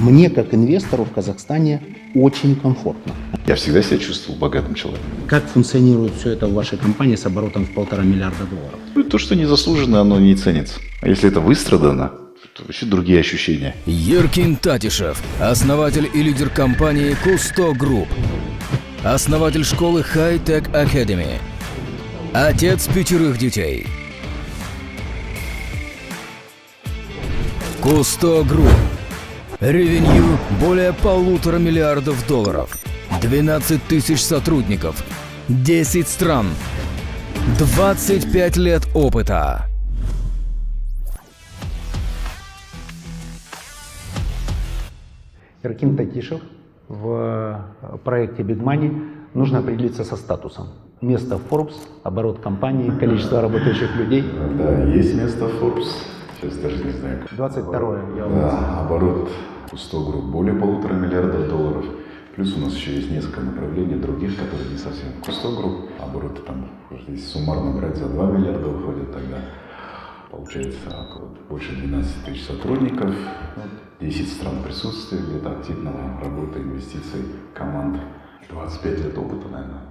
Мне, как инвестору в Казахстане, очень комфортно. Я всегда себя чувствовал богатым человеком. Как функционирует все это в вашей компании с оборотом в $1,5 миллиарда? То, что незаслуженно, оно не ценится. А если это выстрадано, то вообще другие ощущения. Еркин Татишев, основатель и лидер компании Кусто Групп, основатель школы High Tech Academy, отец 5 детей. Кусто Групп. Ревенью более $1,5 миллиарда, 12 тысяч сотрудников, 10 стран, 25 лет опыта. Еркин Татишев. В проекте Big Money нужно определиться со статусом. Место в Forbes, оборот компании, количество работающих людей. Да, есть место в Forbes. Сейчас даже не знаю. 22-е. Да, оборот Кусто Групп более $1,5 миллиарда. Плюс у нас еще есть несколько направлений других, которые не совсем Кусто Групп. Обороты там, если суммарно брать, за 2 миллиарда выходят, тогда получается около больше 12 тысяч сотрудников, 10 стран присутствия, где-то активного работы, инвестиций, команд. 25 лет опыта, наверное.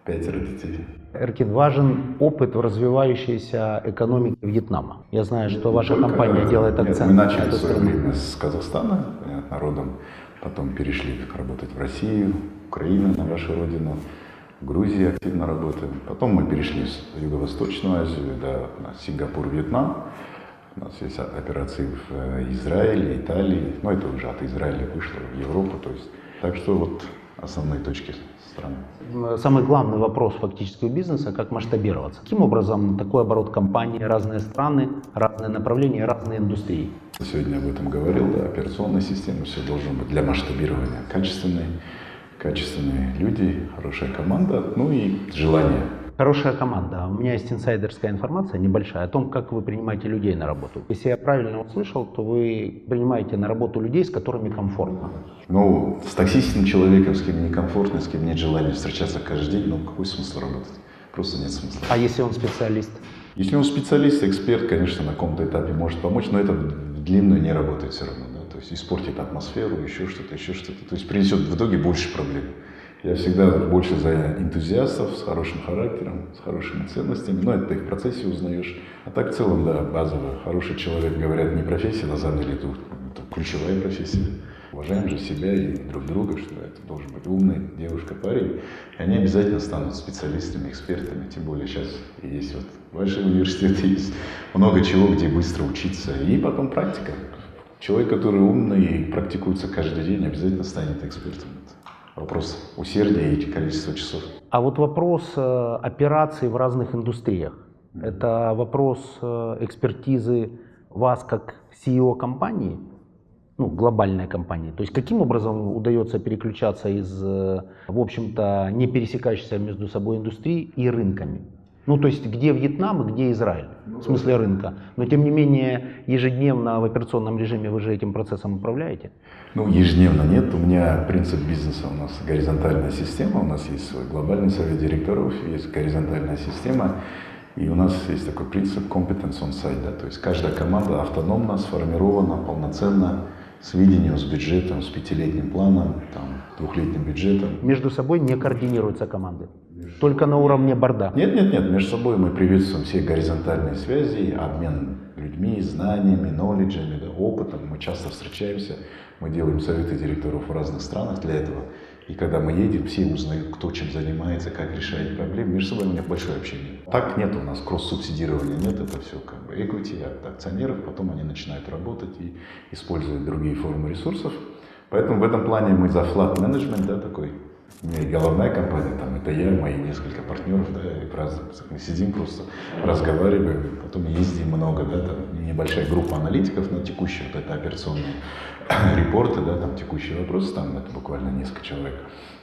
5 детей. Еркин, важен опыт в развивающейся экономике Вьетнама. Я знаю, что ваша компания делает акцент мы на начали эту в свое страну. время с Казахстана, понятно, родом, потом перешли работать в Россию, Украину, на вашу родину, в Грузии активно работаем. Потом мы перешли в Юго-Восточную Азию, да, на Сингапур, Вьетнам. У нас есть операции в Израиле, Италии, но это уже от Израиля вышло в Европу, то есть. Так что вот основные точки страны. Самый главный вопрос фактически у бизнеса – как масштабироваться. Каким образом такой оборот компании, разные страны, разные направления, разные индустрии? Сегодня об этом говорил, да, операционная система, все должно быть для масштабирования. Качественные люди, хорошая команда, ну и желание. Хорошая команда. У меня есть инсайдерская информация небольшая о том, как вы принимаете людей на работу. Если я правильно услышал, то вы принимаете на работу людей, с которыми комфортно. Ну, с токсичным человеком, с кем некомфортно, с кем нет желания встречаться каждый день, ну какой смысл работать? Просто нет смысла. А если он специалист? Если он специалист, эксперт, конечно, на каком-то этапе может помочь, но это в длинную не работает все равно. Да? То есть испортит атмосферу, еще что-то. То есть принесет в итоге больше проблем. Я всегда больше за энтузиастов с хорошим характером, с хорошими ценностями. Но это ты в процессе узнаешь. А так в целом, да, базово. Хороший человек, говорят, не профессия, на самом деле это ключевая профессия. Уважаем же себя и друг друга, что это должен быть умный девушка, парень. И они обязательно станут специалистами, экспертами. Тем более сейчас есть вот ваши университеты, есть много чего, где быстро учиться. И потом практика. Человек, который умный и практикуется каждый день, обязательно станет экспертом. Вопрос усердия и количества часов. А вот вопрос операций в разных индустриях. Это вопрос экспертизы вас как CEO компании, ну, глобальной компании. То есть каким образом удается переключаться из, в общем-то, не пересекающихся между собой индустрий и рынками? Ну, то есть где Вьетнам и где Израиль, в смысле рынка. Но, тем не менее, ежедневно в операционном режиме вы же этим процессом управляете? Ну, ежедневно нет. У меня принцип бизнеса, у нас горизонтальная система, у нас есть свой глобальный совет директоров, есть горизонтальная система. И у нас есть такой принцип competence on site, да, то есть каждая команда автономно сформирована, полноценно, с видением, с бюджетом, с 5-летним планом, там, 2-летним бюджетом. Между собой не координируются команды? Только на уровне борда? Нет, между собой мы приветствуем все горизонтальные связи, обмен людьми, знаниями, knowledge, да, опытом. Мы часто встречаемся, мы делаем советы директоров в разных странах для этого. И когда мы едем, все узнают, кто чем занимается, как решает проблемы. Между собой у них большое общение. Так нет у нас кросс-субсидирования, нет, это все как бы equity от акционеров, потом они начинают работать и используют другие формы ресурсов. Поэтому в этом плане мы за flat management, да, такой. У меня и головная компания, там это я, мои несколько партнеров, да, и в разных, мы сидим просто, разговариваем, потом ездим много, да, там небольшая группа аналитиков на текущие вот это операционные репорты, да, там текущие вопросы, там это буквально несколько человек.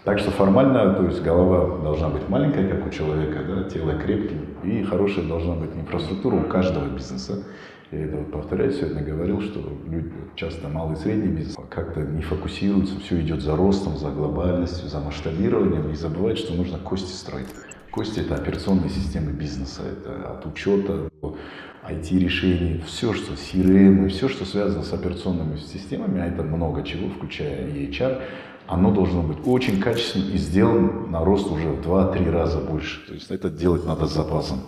Так что формально, то есть голова должна быть маленькая, как у человека, да, тело крепким, и хорошая должна быть инфраструктура у каждого бизнеса. Я это вот повторяю, сегодня говорил, что люди, часто малый и средний бизнес как-то не фокусируются, все идет за ростом, за глобальностью, за масштабированием, и забывают, что нужно кости строить. Кости – это операционные системы бизнеса, это от учета до IT-решений, все, что CRM, все, что связано с операционными системами, а это много чего, включая и HR, оно должно быть очень качественным и сделано на рост уже в 2-3 раза больше. То есть это делать надо с запасом.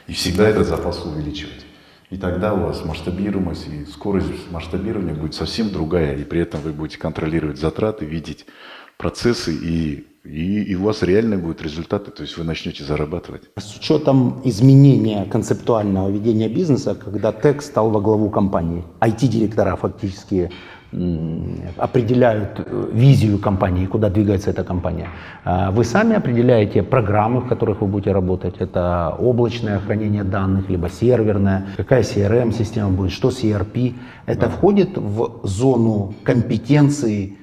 И всегда этот запас увеличивать. И тогда у вас масштабируемость и скорость масштабирования будет совсем другая. И при этом вы будете контролировать затраты, видеть процессы, и у вас реально будут результаты. То есть вы начнете зарабатывать. С учетом изменения концептуального ведения бизнеса, когда ТЭК стал во главу компании, IT-директора фактически определяют визию компании, куда двигается эта компания. Вы сами определяете программы, в которых вы будете работать. Это облачное хранение данных, либо серверное. Какая CRM-система будет, что CRP. Это входит в зону компетенции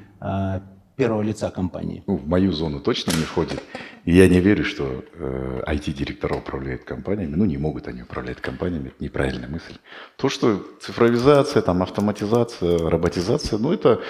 первого лица компании? В мою зону точно не входит. И я не верю, что IT-директора управляют компаниями. Не могут они управлять компаниями. Это неправильная мысль. То, что цифровизация, там, автоматизация, роботизация, это,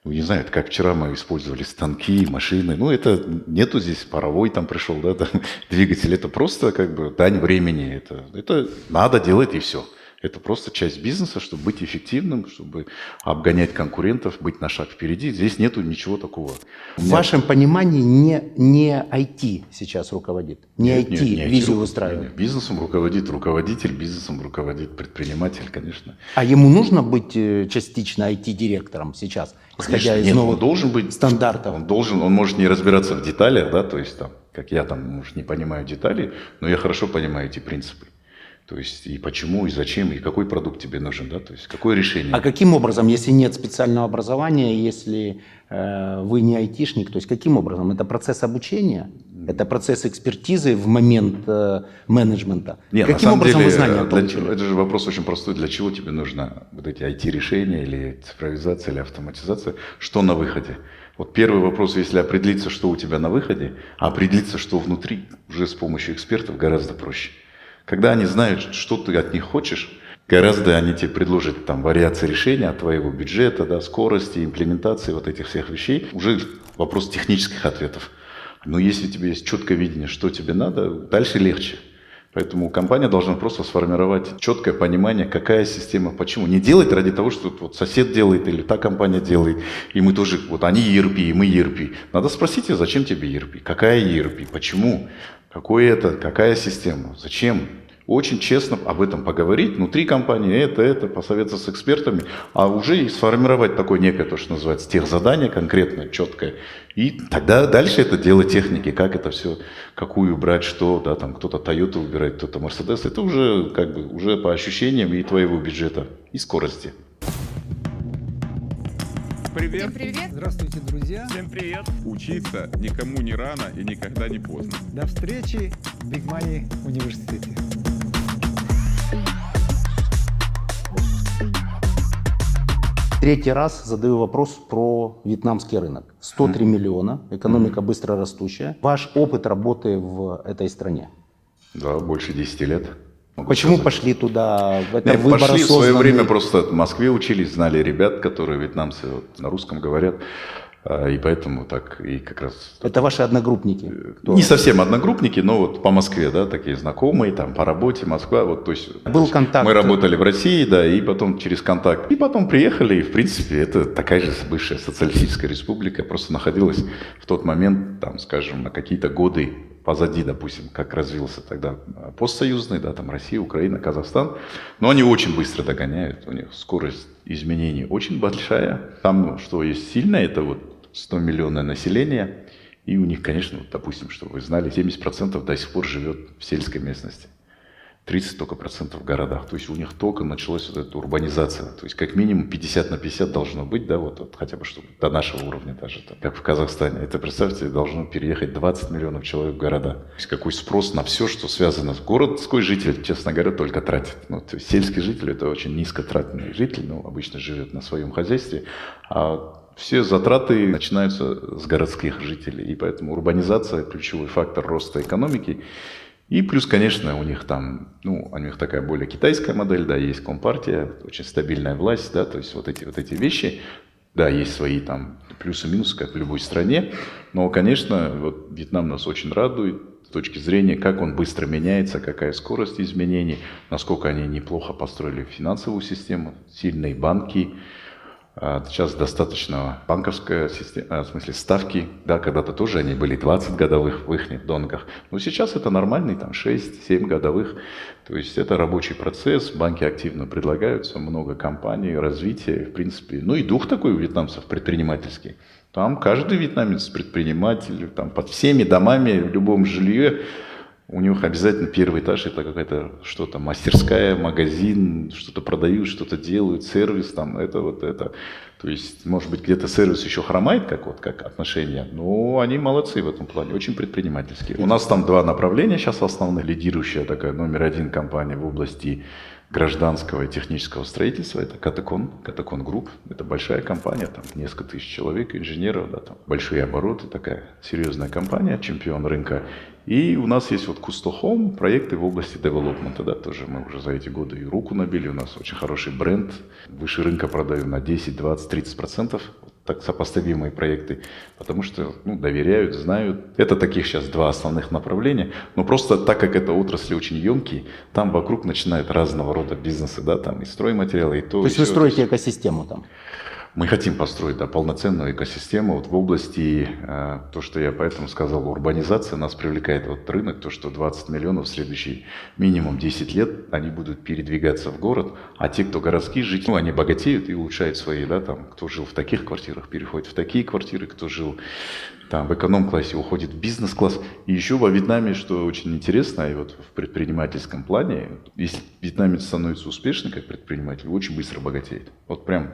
не знаю, это как вчера мы использовали станки, машины. Это нету здесь паровой там пришел, да, там, двигатель. Это просто как бы дань времени. Это надо делать и все. Это просто часть бизнеса, чтобы быть эффективным, чтобы обгонять конкурентов, быть на шаг впереди. Здесь нету ничего такого. В вашем понимании не IT сейчас руководит? Не IT визию выстраивает? Нет. Бизнесом руководит руководитель, бизнесом руководит предприниматель, конечно. А ему нужно быть частично IT-директором сейчас, исходя из новых он должен быть, стандартов? Он может не разбираться в деталях, да, то есть там, как я там, может, не понимаю детали, но я хорошо понимаю эти принципы. То есть и почему, и зачем, и какой продукт тебе нужен, да, то есть какое решение. А каким образом, если нет специального образования, если вы не айтишник, то есть каким образом? Это процесс обучения? Это процесс экспертизы в момент менеджмента? Нет, каким на самом образом деле, вы знания получили? Это же вопрос очень простой. Для чего тебе нужно вот эти IT-решения или цифровизация, или автоматизация? Что на выходе? Вот первый вопрос, если определиться, что у тебя на выходе, а определиться, что внутри, уже с помощью экспертов гораздо проще. Когда они знают, что ты от них хочешь, гораздо они тебе предложат там вариации решения от твоего бюджета, да, скорости, имплементации вот этих всех вещей. Уже вопрос технических ответов. Но если у тебя есть четкое видение, что тебе надо, дальше легче. Поэтому компания должна просто сформировать четкое понимание, какая система, почему. Не делать ради того, что вот сосед делает или та компания делает, и мы тоже, вот они ERP, и мы ERP. Надо спросить, зачем тебе ERP, какая ERP, почему, какая система, зачем. Очень честно об этом поговорить внутри компании, это, посоветоваться с экспертами, а уже и сформировать такое некое, то, что называется, техзадание конкретное, четкое. И тогда дальше это дело техники, как это все, какую брать, что, да, там кто-то Toyota выбирает, кто-то Mercedes. Это уже как бы уже по ощущениям и твоего бюджета, и скорости. Привет. Всем привет. Здравствуйте, друзья. Всем привет. Учиться никому не рано и никогда не поздно. До встречи в Big Money университете. Третий раз задаю вопрос про вьетнамский рынок. 103 миллиона, экономика быстро растущая. Ваш опыт работы в этой стране? Да, больше 10 лет. Почему пошли туда? Это Нет, выбор пошли в свое осознанный? время, просто в Москве учились, знали ребят, которые вьетнамцы вот, на русском говорят. И поэтому так и как раз... Это ваши одногруппники? Кто? Не совсем одногруппники, но вот по Москве, да, такие знакомые, там по работе, Москва, вот, то есть... Был контакт? Мы работали в России, да, и потом через контакт. И потом приехали, и в принципе это такая же бывшая социалистическая республика, просто находилась в тот момент, там, скажем, на какие-то годы позади, допустим, как развился тогда постсоюзный, да, там Россия, Украина, Казахстан. Но они очень быстро догоняют, у них скорость изменений очень большая. Там, что есть сильное, это вот 100-миллионное население, и у них, конечно, вот, допустим, чтобы вы знали, 70% до сих пор живет в сельской местности, 30% только в городах. То есть у них только началась вот эта урбанизация. То есть как минимум 50/50 должно быть, да, вот хотя бы чтобы до нашего уровня даже, там, как в Казахстане. Это, представьте, должно переехать 20 миллионов человек в города. То есть какой спрос на все, что связано с городской житель, честно говоря, только тратит. Ну, то есть сельский житель – это очень низкотратный житель, ну, обычно живет на своем хозяйстве, а все затраты начинаются с городских жителей, и поэтому урбанизация – ключевой фактор роста экономики. И плюс, конечно, у них там, ну, у них такая более китайская модель, да, есть компартия, очень стабильная власть, да, то есть вот эти вещи, да, есть свои там плюсы и минусы, как в любой стране, но, конечно, вот Вьетнам нас очень радует, точки зрения, как он быстро меняется, какая скорость изменений, насколько они неплохо построили финансовую систему, сильные банки. Сейчас достаточно банковская система, в смысле ставки, да, когда-то тоже они были 20 годовых в их донках, но сейчас это нормальный, там 6-7 годовых, то есть это рабочий процесс, банки активно предлагаются, много компаний, развитие, в принципе, ну и дух такой у вьетнамцев предпринимательский. Там каждый вьетнамец предприниматель, там под всеми домами, в любом жилье, у них обязательно первый этаж, это какая-то что-то мастерская, магазин, что-то продают, что-то делают, сервис там, это вот это. То есть, может быть, где-то сервис еще хромает, как отношения, но они молодцы в этом плане, очень предпринимательские. У нас там два направления сейчас основных, лидирующая такая номер один компания в области гражданского и технического строительства, это Катекон Групп, это большая компания, там несколько тысяч человек, инженеров, да, там большие обороты, такая серьезная компания, чемпион рынка. И у нас есть вот Kusto Home, проекты в области девелопмента, да, тоже мы уже за эти годы и руку набили, у нас очень хороший бренд, выше рынка продаем на 10, 20, 30%, так сопоставимые проекты, потому что доверяют, знают. Это таких сейчас два основных направления, но просто так как это отрасли очень емкие, там вокруг начинают разного рода бизнесы, да, там и стройматериалы, и то. То есть вы строите экосистему там? Мы хотим построить полноценную экосистему вот в области, то, что я поэтому сказал, урбанизация нас привлекает, вот рынок, то, что 20 миллионов в следующие минимум 10 лет, они будут передвигаться в город, а те, кто городские жители, они богатеют и улучшают свои, да, там, кто жил в таких квартирах, переходит в такие квартиры, кто жил там в эконом-классе, уходит в бизнес-класс. И еще во Вьетнаме, что очень интересно, и вот в предпринимательском плане, если вьетнамец становится успешным как предприниматель, очень быстро богатеет. Вот прям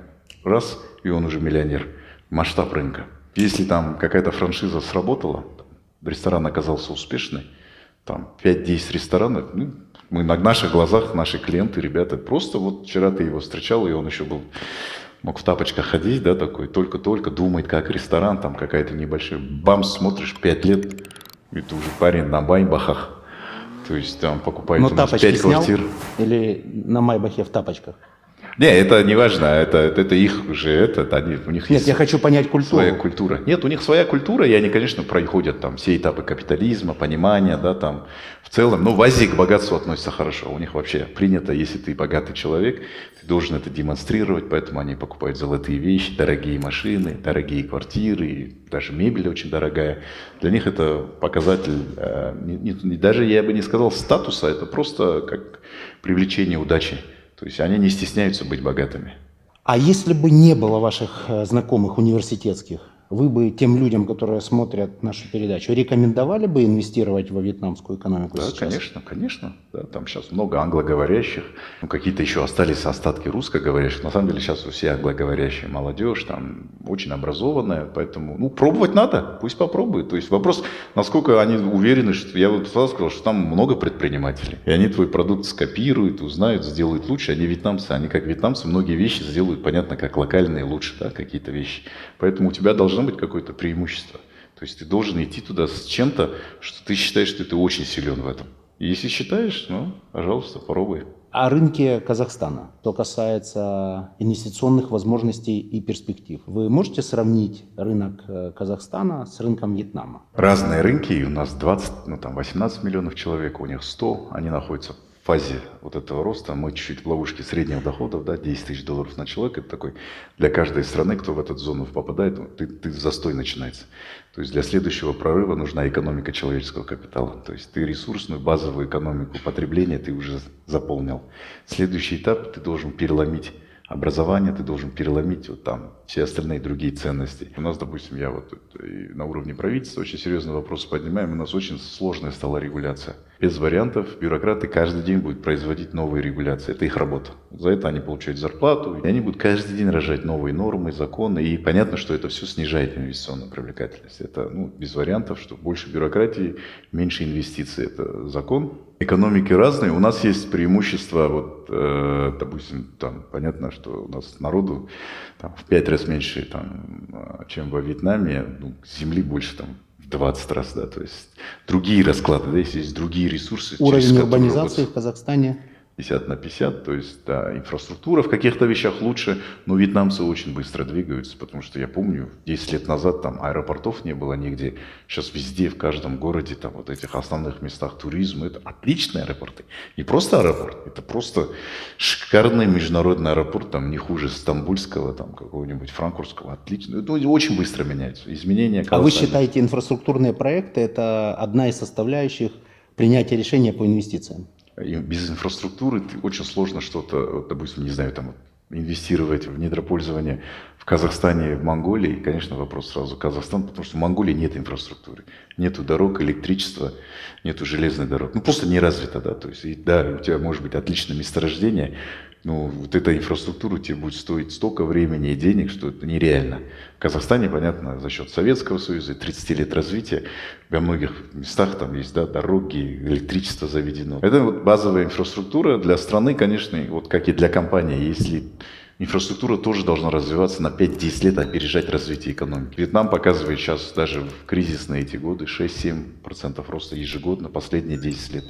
раз, и он уже миллионер. Масштаб рынка. Если там какая-то франшиза сработала, ресторан оказался успешный, там 5-10 ресторанов, мы на наших глазах, наши клиенты, ребята, просто вот вчера ты его встречал, и он еще мог в тапочках ходить, да, такой, только-только думает, как ресторан, там какая-то небольшая, бамс, смотришь, 5 лет, и ты уже парень на байбахах, то есть там покупает у нас 5 квартир. Или на майбахе в тапочках? Не, это не важно, это их уже, у них Нет, есть я хочу понять культуру. своя культура. Нет, у них своя культура, и они, конечно, проходят там все этапы капитализма, понимания, да, там, в целом. Но в Азии к богатству относятся хорошо. У них вообще принято, если ты богатый человек, ты должен это демонстрировать, поэтому они покупают золотые вещи, дорогие машины, дорогие квартиры, даже мебель очень дорогая. Для них это показатель, даже я бы не сказал статуса, это просто как привлечение удачи. То есть они не стесняются быть богатыми. А если бы не было ваших знакомых университетских, вы бы тем людям, которые смотрят нашу передачу, рекомендовали бы инвестировать во вьетнамскую экономику Да, сейчас? конечно. Да, там сейчас много англоговорящих, какие-то еще остались остатки русскоговорящих. На самом деле сейчас у всех англоговорящая молодежь, там очень образованная, поэтому пробовать надо, пусть попробуют. То есть вопрос, насколько они уверены, что я вот сразу сказал, что там много предпринимателей, и они твой продукт скопируют, узнают, сделают лучше. Они вьетнамцы, они как вьетнамцы многие вещи сделают, понятно, как локальные лучше, да, какие-то вещи. Поэтому у тебя должно быть какое-то преимущество. То есть ты должен идти туда с чем-то, что ты считаешь, что ты очень силен в этом. И если считаешь, пожалуйста, попробуй. О рынке Казахстана, что касается инвестиционных возможностей и перспектив. Вы можете сравнить рынок Казахстана с рынком Вьетнама? Разные рынки, и у нас 18 миллионов человек, у них 100, они находятся в фазе вот этого роста. Мы чуть-чуть в ловушке средних доходов, да, 10 тысяч долларов на человека. Это такой для каждой страны, кто в эту зону попадает, застой начинается. То есть для следующего прорыва нужна экономика человеческого капитала. То есть ты ресурсную базовую экономику потребления ты уже заполнил. Следующий этап ты должен переломить образование, ты должен переломить все остальные другие ценности. У нас, допустим, я и на уровне правительства очень серьезный вопрос поднимаем, у нас очень сложная стала регуляция. Без вариантов бюрократы каждый день будут производить новые регуляции. Это их работа. За это они получают зарплату, и они будут каждый день рожать новые нормы, законы. И понятно, что это все снижает инвестиционную привлекательность. Это без вариантов, что больше бюрократии, меньше инвестиций. Это закон. Экономики разные. У нас есть преимущество, допустим, понятно, что у нас народу в 5 раз меньше, чем во Вьетнаме, земли больше в 20 раз, да, то есть другие расклады, да, есть другие ресурсы. Уровень урбанизации в Казахстане? 50 на 50, то есть, да, инфраструктура в каких-то вещах лучше, но вьетнамцы очень быстро двигаются, потому что я помню, 10 лет назад там аэропортов не было нигде, сейчас везде, в каждом городе, там вот этих основных местах туризма, это отличные аэропорты, не просто аэропорт, это просто шикарный международный аэропорт, там не хуже стамбульского, там какого-нибудь франкфуртского, отлично, это очень быстро меняется, изменения. А вы считаете, инфраструктурные проекты – это одна из составляющих принятия решения по инвестициям? И без инфраструктуры очень сложно что-то, допустим, не знаю, там инвестировать в недропользование в Казахстане, в Монголии. Конечно, вопрос сразу Казахстан, потому что в Монголии нет инфраструктуры, нету дорог, электричества, нету железной дороги. Ну, просто не развито, да. То есть, и, да, у тебя может быть отличное месторождение, но вот эта инфраструктура тебе будет стоить столько времени и денег, что это нереально. В Казахстане, понятно, за счет Советского Союза, 30 лет развития, во многих местах там есть, да, дороги, электричество заведено. Это вот базовая инфраструктура для страны, конечно, вот как и для компании. Если инфраструктура тоже должна развиваться на 5-10 лет, опережать развитие экономики. Вьетнам показывает сейчас даже в кризисные эти годы 6-7% роста ежегодно, последние 10 лет.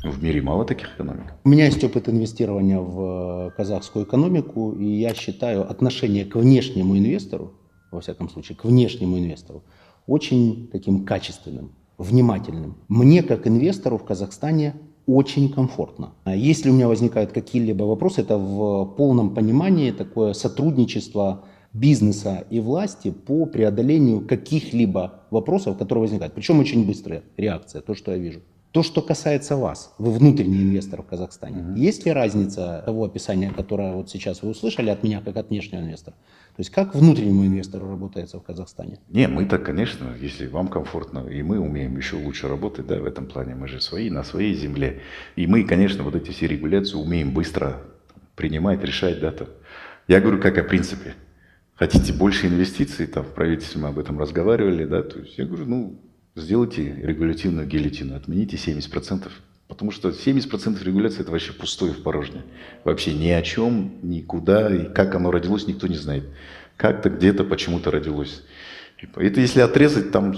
Но в мире мало таких экономик. У меня есть опыт инвестирования в казахскую экономику, и я считаю отношение к внешнему инвестору, во всяком случае, к внешнему инвестору, очень таким качественным, внимательным. Мне, как инвестору в Казахстане, очень комфортно. Если у меня возникают какие-либо вопросы, это в полном понимании такое сотрудничество бизнеса и власти по преодолению каких-либо вопросов, которые возникают. Причем очень быстрая реакция, то, что я вижу. То, что касается вас, вы внутренний инвестор в Казахстане, есть ли разница того описания, которое вот сейчас вы услышали от меня, как от внешнего инвестора? То есть как внутреннему инвестору работается в Казахстане? Не, мы-то, конечно, если вам комфортно, и мы умеем еще лучше работать, да, в этом плане, мы же свои, на своей земле. И мы, конечно, вот эти все регуляции умеем быстро принимать, решать, да, там. Я говорю как о принципе. Хотите больше инвестиций, там в правительстве мы об этом разговаривали, да, то есть я говорю, ну, сделайте регулятивную гильотину, отмените 70%, потому что 70% регуляции – это вообще пустое в порожне. Вообще ни о чем, никуда, и как оно родилось, никто не знает. Как-то где-то почему-то родилось. Это если отрезать, там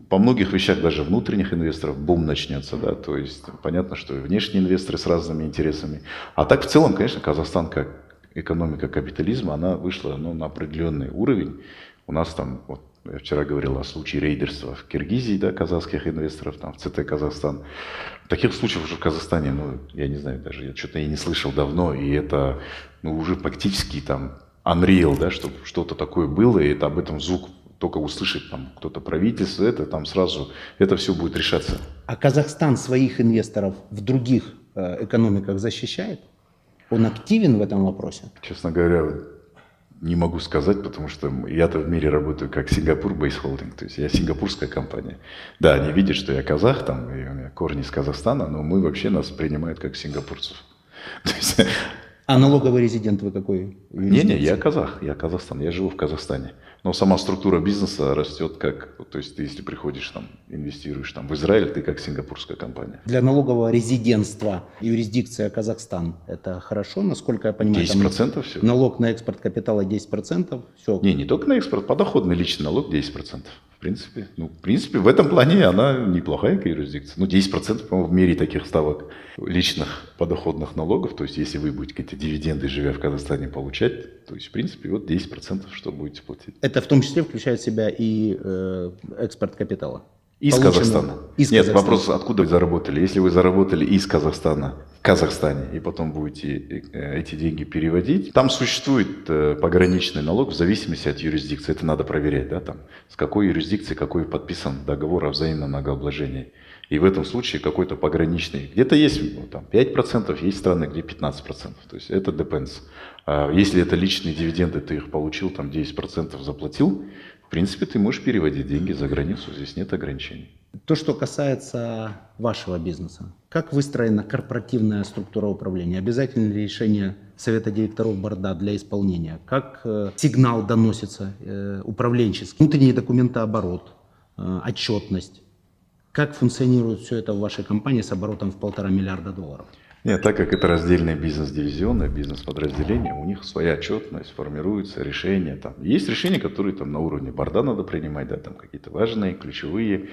по многих вещах даже внутренних инвесторов бум начнется, да, то есть понятно, что и внешние инвесторы с разными интересами. А так в целом, конечно, Казахстан как экономика капитализма, она вышла, ну, на определенный уровень. У нас там, вот, я вчера говорил о случае рейдерства в Киргизии, да, казахских инвесторов, там, в ЦТ Казахстан. Таких случаев уже в Казахстане, ну, я не знаю, даже я что-то и не слышал давно, и это, ну, уже практически там unreal, да, чтобы что-то такое было, и это об этом звук только услышит там кто-то правительство, это там сразу, это все будет решаться. А Казахстан своих инвесторов в других экономиках защищает? Он активен в этом вопросе? Честно говоря, не могу сказать, потому что я-то в мире работаю как Сингапур Бейс Холдинг, то есть я сингапурская компания. Да, они видят, что я казах, там, и у меня корни из Казахстана, но мы вообще нас принимают как сингапурцев. А налоговый резидент вы какой? Не, я казах, я Казахстан, я живу в Казахстане. Но сама структура бизнеса растет как, то есть ты если приходишь там, инвестируешь там в Израиль, ты как сингапурская компания. Для налогового резидентства юрисдикция Казахстан, это хорошо, насколько я понимаю? 10% все. Налог на экспорт капитала 10%, все. Не только на экспорт, подоходный личный налог 10%. В принципе, в этом плане она неплохая юрисдикция. Ну, 10%, по-моему, в мире таких ставок личных подоходных налогов. То есть, если вы будете какие-то дивиденды, живя в Казахстане, получать, то есть, в принципе, вот 10%, что будете платить. Это в том числе включает в себя и экспорт капитала? Из Казахстана. Из Нет, Казахстана. вопрос, откуда вы заработали. Если вы заработали из Казахстана в Казахстане, и потом будете эти деньги переводить, там существует пограничный налог в зависимости от юрисдикции. Это надо проверять, да, там, с какой юрисдикции, какой подписан договор о взаимном налогообложении. И в этом случае какой-то пограничный. Где-то есть, ну, там, 5%, есть страны, где 15%. То есть это depends. А если это личные дивиденды, ты их получил, там 10% заплатил, в принципе, ты можешь переводить деньги за границу, здесь нет ограничений. То, что касается вашего бизнеса. Как выстроена корпоративная структура управления? Обязательно ли решение совета директоров борда для исполнения? Как сигнал доносится управленческий? Внутренний документооборот, отчетность. Как функционирует все это в вашей компании с оборотом в $1,5 миллиарда? Нет, так как это раздельные бизнес-дивизионы, бизнес-подразделения, у них своя отчетность, формируются решения. Там. Есть решения, которые там, на уровне борда надо принимать, да, там какие-то важные, ключевые,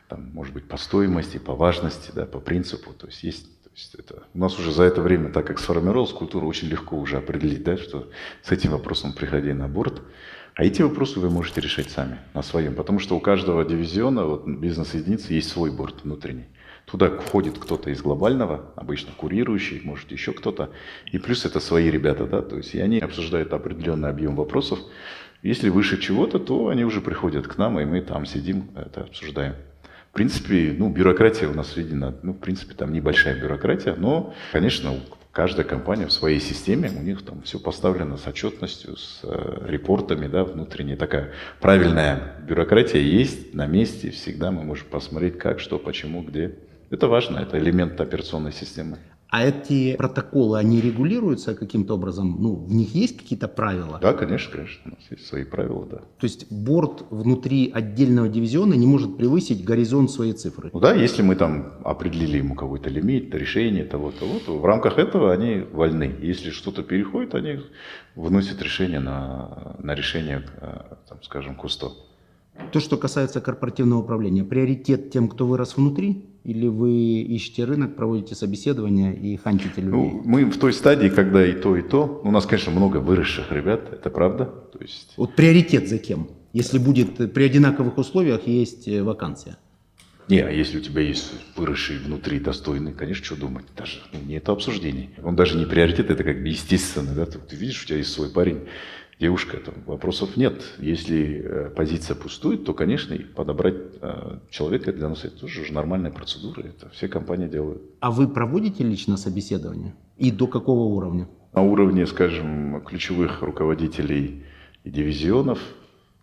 там, может быть, по стоимости, по важности, да, по принципу. То есть есть это, у нас уже за это время, так как сформировалась культура, очень легко уже определить, да, что с этим вопросом приходи на борт. А эти вопросы вы можете решать сами, на своем. Потому что у каждого дивизиона, вот, бизнес-единицы, есть свой борт внутренний. Туда входит кто-то из глобального, обычно курирующий, может еще кто-то. И плюс это свои ребята, да, то есть и они обсуждают определенный объем вопросов. Если выше чего-то, то они уже приходят к нам, и мы там сидим, это обсуждаем. В принципе, ну, бюрократия у нас введена, ну, в принципе, там небольшая бюрократия, но, конечно, каждая компания в своей системе, у них там все поставлено с отчетностью, с репортами, да, внутренняя такая правильная бюрократия есть на месте, всегда мы можем посмотреть, как, что, почему, где. Это важно, это элемент операционной системы. А эти протоколы, они регулируются каким-то образом? Ну, в них есть какие-то правила? Да, конечно, конечно, у нас есть свои правила, да. То есть борт внутри отдельного дивизиона не может превысить горизонт своей цифры? Ну да, если мы там определили ему какой-то лимит, решение того-то, то в рамках этого они вольны. Если что-то переходит, они вносят решение на решение, там, скажем, КУСТО. То, что касается корпоративного управления, приоритет тем, кто вырос внутри, или вы ищете рынок, проводите собеседования и хантите людей? Ну, мы в той стадии, когда и то, и то. У нас, конечно, много выросших ребят, это правда. То есть... Вот приоритет за кем? Если будет при одинаковых условиях есть вакансия? Не, а если у тебя есть выросший внутри достойный, конечно, что думать? Даже не это обсуждение. Он даже не приоритет, это как бы естественно. Да? Ты видишь, у тебя есть свой парень, девушка, там вопросов нет. Если позиция пустует, то, конечно, и подобрать человека для нас это тоже нормальная процедура. Это все компании делают. А вы проводите лично собеседование? И до какого уровня? На уровне, скажем, ключевых руководителей и дивизионов,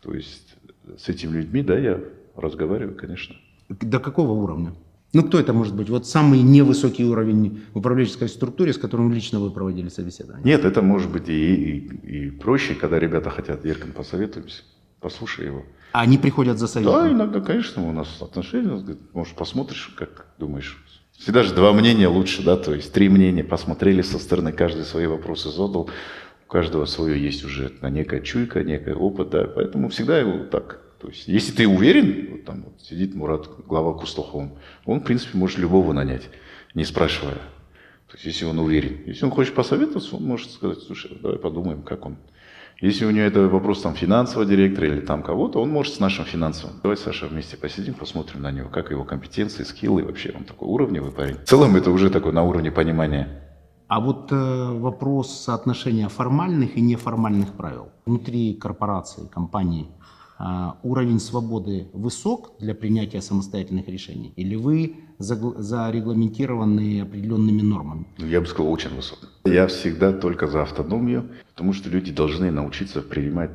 то есть с этими людьми, да, я разговариваю, конечно. До какого уровня? Ну, кто это может быть? Вот самый невысокий уровень в управленческой структуре, с которым лично вы проводили собеседование? Нет, это может быть и проще, когда ребята хотят, Еркин, посоветуемся, послушай его. А они приходят за советом? Да, иногда, конечно, у нас отношения, может, посмотришь, как думаешь. Всегда же два мнения лучше, да, то есть три мнения, посмотрели со стороны, каждый свои вопросы задал, у каждого свое есть уже некая чуйка, некий опыт, да, поэтому всегда его так. То есть, если ты уверен, вот там вот сидит Мурат, глава Кустохом, он, в принципе, может любого нанять, не спрашивая. То есть, если он уверен. Если он хочет посоветоваться, он может сказать, слушай, давай подумаем, как он. Если у него это вопрос там финансового директора или там кого-то, он может с нашим финансовым. Давай, Саша, вместе посидим, посмотрим на него, как его компетенции, скиллы, вообще он такой уровневый парень. В целом, это уже такой на уровне понимания. А вот вопрос соотношения формальных и неформальных правил. Внутри корпорации, компании, уровень свободы высок для принятия самостоятельных решений? Или вы зарегламентированы определенными нормами? Я бы сказал, очень высок. Я всегда только за автономию, потому что люди должны научиться принимать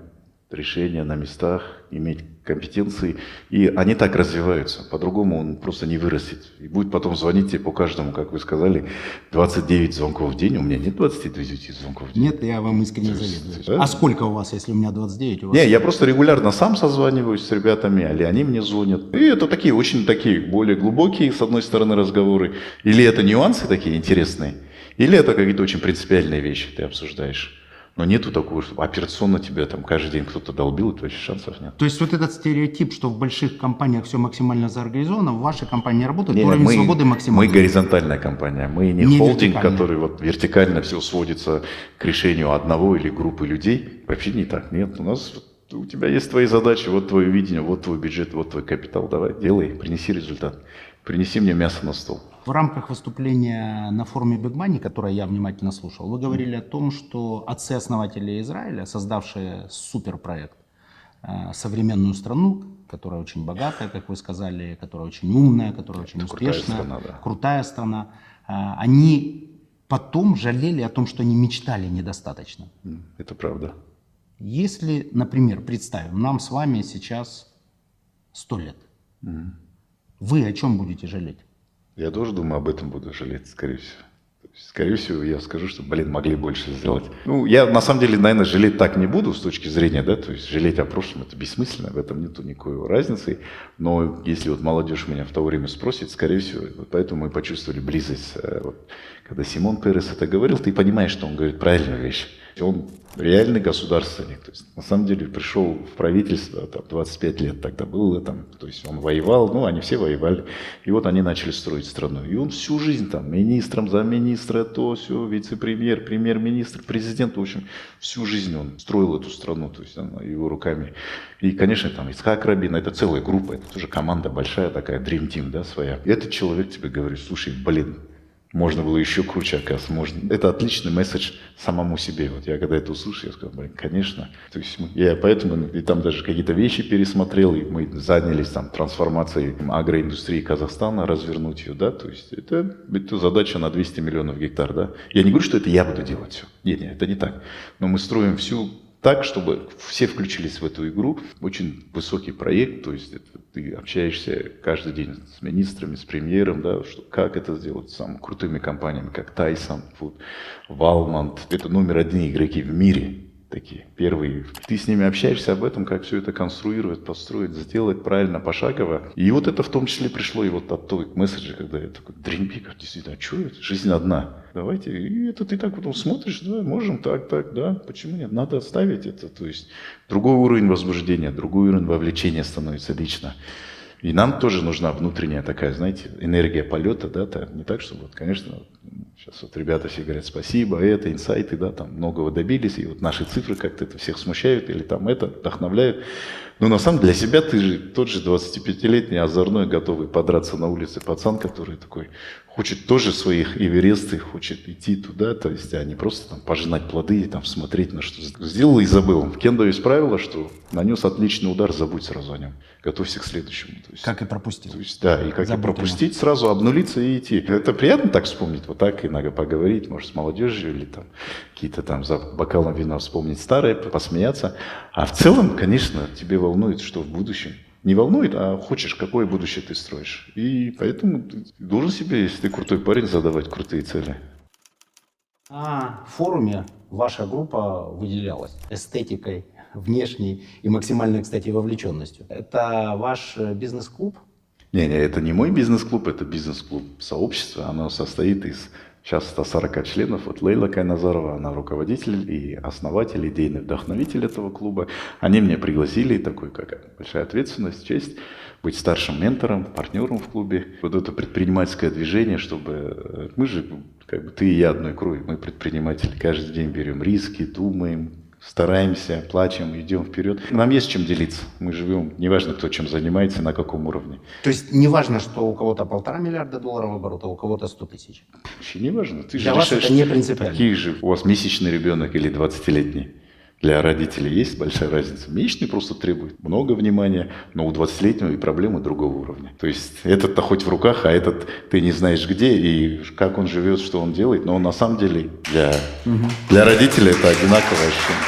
решения на местах, иметь компетенции, и они так развиваются. По-другому он просто не вырастет. И будет потом звонить тебе по каждому, как вы сказали, 29 звонков в день. У меня нет 29 звонков в день. Нет, я вам искренне завидую. Да? А сколько у вас, если у меня 29? У вас... Не, я просто регулярно сам созваниваюсь с ребятами, или они мне звонят. И это такие очень такие более глубокие, с одной стороны, разговоры. Или это нюансы такие интересные, или это какие-то очень принципиальные вещи ты обсуждаешь. Но нету такого, что операционно тебя там каждый день кто-то долбил, и вообще шансов нет. То есть вот этот стереотип, что в больших компаниях все максимально заорганизовано, в вашей компании работает, Не, уровень свободы максимальный? Мы горизонтальная компания, мы не холдинг, который вот вертикально все сводится к решению одного или группы людей. Вообще не так, нет. У тебя есть твои задачи, вот твое видение, вот твой бюджет, вот твой капитал. Давай, делай, принеси результат. Принеси мне мясо на стол. В рамках выступления на форуме Big Money, которое я внимательно слушал, вы говорили о том, что отцы-основатели Израиля, создавшие суперпроект, современную страну, которая очень богатая, как вы сказали, которая очень умная, которая очень успешная, крутая страна, они потом жалели о том, что они мечтали недостаточно. Это правда. Если, например, представим, нам с вами сейчас 100 лет, вы о чем будете жалеть? Я тоже думаю, об этом буду жалеть, скорее всего. Скорее всего, я скажу, что, могли больше сделать. Ну, я на самом деле, наверное, жалеть так не буду с точки зрения, да, то есть жалеть о прошлом это бессмысленно, в этом нету никакой разницы. Но если вот молодежь меня в то время спросит, скорее всего, вот поэтому мы почувствовали близость. Вот, когда Симон Перес это говорил, ты понимаешь, что он говорит правильную вещь. Он реальный государственник. То есть, на самом деле пришел в правительство, там, 25 лет тогда было, там, то есть он воевал, ну, они все воевали. И вот они начали строить страну. И он всю жизнь там министром, замминистра, то, все, вице-премьер, премьер-министр, президент, в общем, всю жизнь он строил эту страну, то есть его руками. И, конечно, там Ицхак Рабин, это целая группа, это тоже команда большая такая, Dream Team, да, своя. И этот человек тебе говорит: слушай, блин, можно было еще круче, оказывается, можно. Это отличный месседж самому себе. Вот я когда это услышал, я сказал: блин, конечно. То есть я поэтому и там даже какие-то вещи пересмотрел, и мы занялись там трансформацией агроиндустрии Казахстана, развернуть ее, да, то есть это задача на 200 миллионов гектар, да. Я не говорю, что это я буду делать все. Нет, это не так. Но мы строим всю так, чтобы все включились в эту игру. Очень высокий проект, то есть ты общаешься каждый день с министрами, с премьером, да, как это сделать с самыми крутыми компаниями, как Tyson Food, Walmart. Это номер 1 игроки в мире. Такие первые. Ты с ними общаешься об этом, как все это конструировать, построить, сделать правильно, пошагово. И вот это в том числе пришло и вот от той месседжа, когда я такой: Dream Peak, действительно, а что это? Жизнь одна. Давайте. И это ты так потом смотришь, да, можем так, да, почему нет? Надо оставить это. То есть другой уровень возбуждения, другой уровень вовлечения становится лично. И нам тоже нужна внутренняя такая, знаете, энергия полета, да, не так, что вот, конечно, сейчас вот ребята все говорят: спасибо, это, инсайты, да, там многого добились, и вот наши цифры как-то это всех смущают, или там это вдохновляют. Но на самом деле для себя ты же тот же 25-летний, озорной, готовый подраться на улице пацан, который такой хочет тоже своих эвересты, хочет идти туда, то есть, а не просто там пожинать плоды и там смотреть на что сделал и забыл. В кендо есть правило, что нанес отличный удар, забудь сразу о нем, готовься к следующему. То есть, Как и пропустил. То есть, да, и как и пропустить, сразу обнулиться и идти. Это приятно так вспомнить, вот так иногда поговорить, может, с молодежью или там какие-то там за бокалом вина вспомнить старое, посмеяться. А в целом, конечно, тебе волнует, что в будущем. Не волнует, а хочешь, какое будущее ты строишь. И поэтому ты должен себе, если ты крутой парень, задавать крутые цели. На форуме ваша группа выделялась эстетикой внешней и максимальной, кстати, вовлеченностью. Это ваш бизнес-клуб? Не, это не мой бизнес-клуб, это бизнес-клуб сообщества. Оно состоит из сейчас 140 членов. Вот Лейла Кайназарова, она руководитель и основатель, идейный вдохновитель этого клуба. Они меня пригласили, такой, как большая ответственность, честь, быть старшим ментором, партнером в клубе. Вот это предпринимательское движение, чтобы мы же, как бы ты и я одной крови, мы предприниматели, каждый день берем риски, думаем, стараемся, плачем, идем вперед. Нам есть чем делиться. Мы живем, неважно, кто чем занимается, на каком уровне. То есть не важно, что у кого-то 1,5 миллиарда долларов оборота, а у кого-то 100 тысяч? Вообще не важно. Ты Для же вас решаешь, это не принципиально. какие же у вас месячный ребенок или 20-летний. Для родителей есть большая разница. Месячный просто требует много внимания, но у 20-летнего и проблемы другого уровня. То есть этот-то хоть в руках, а этот ты не знаешь где и как он живет, что он делает. Но он на самом деле для родителей это одинаковое ощущение.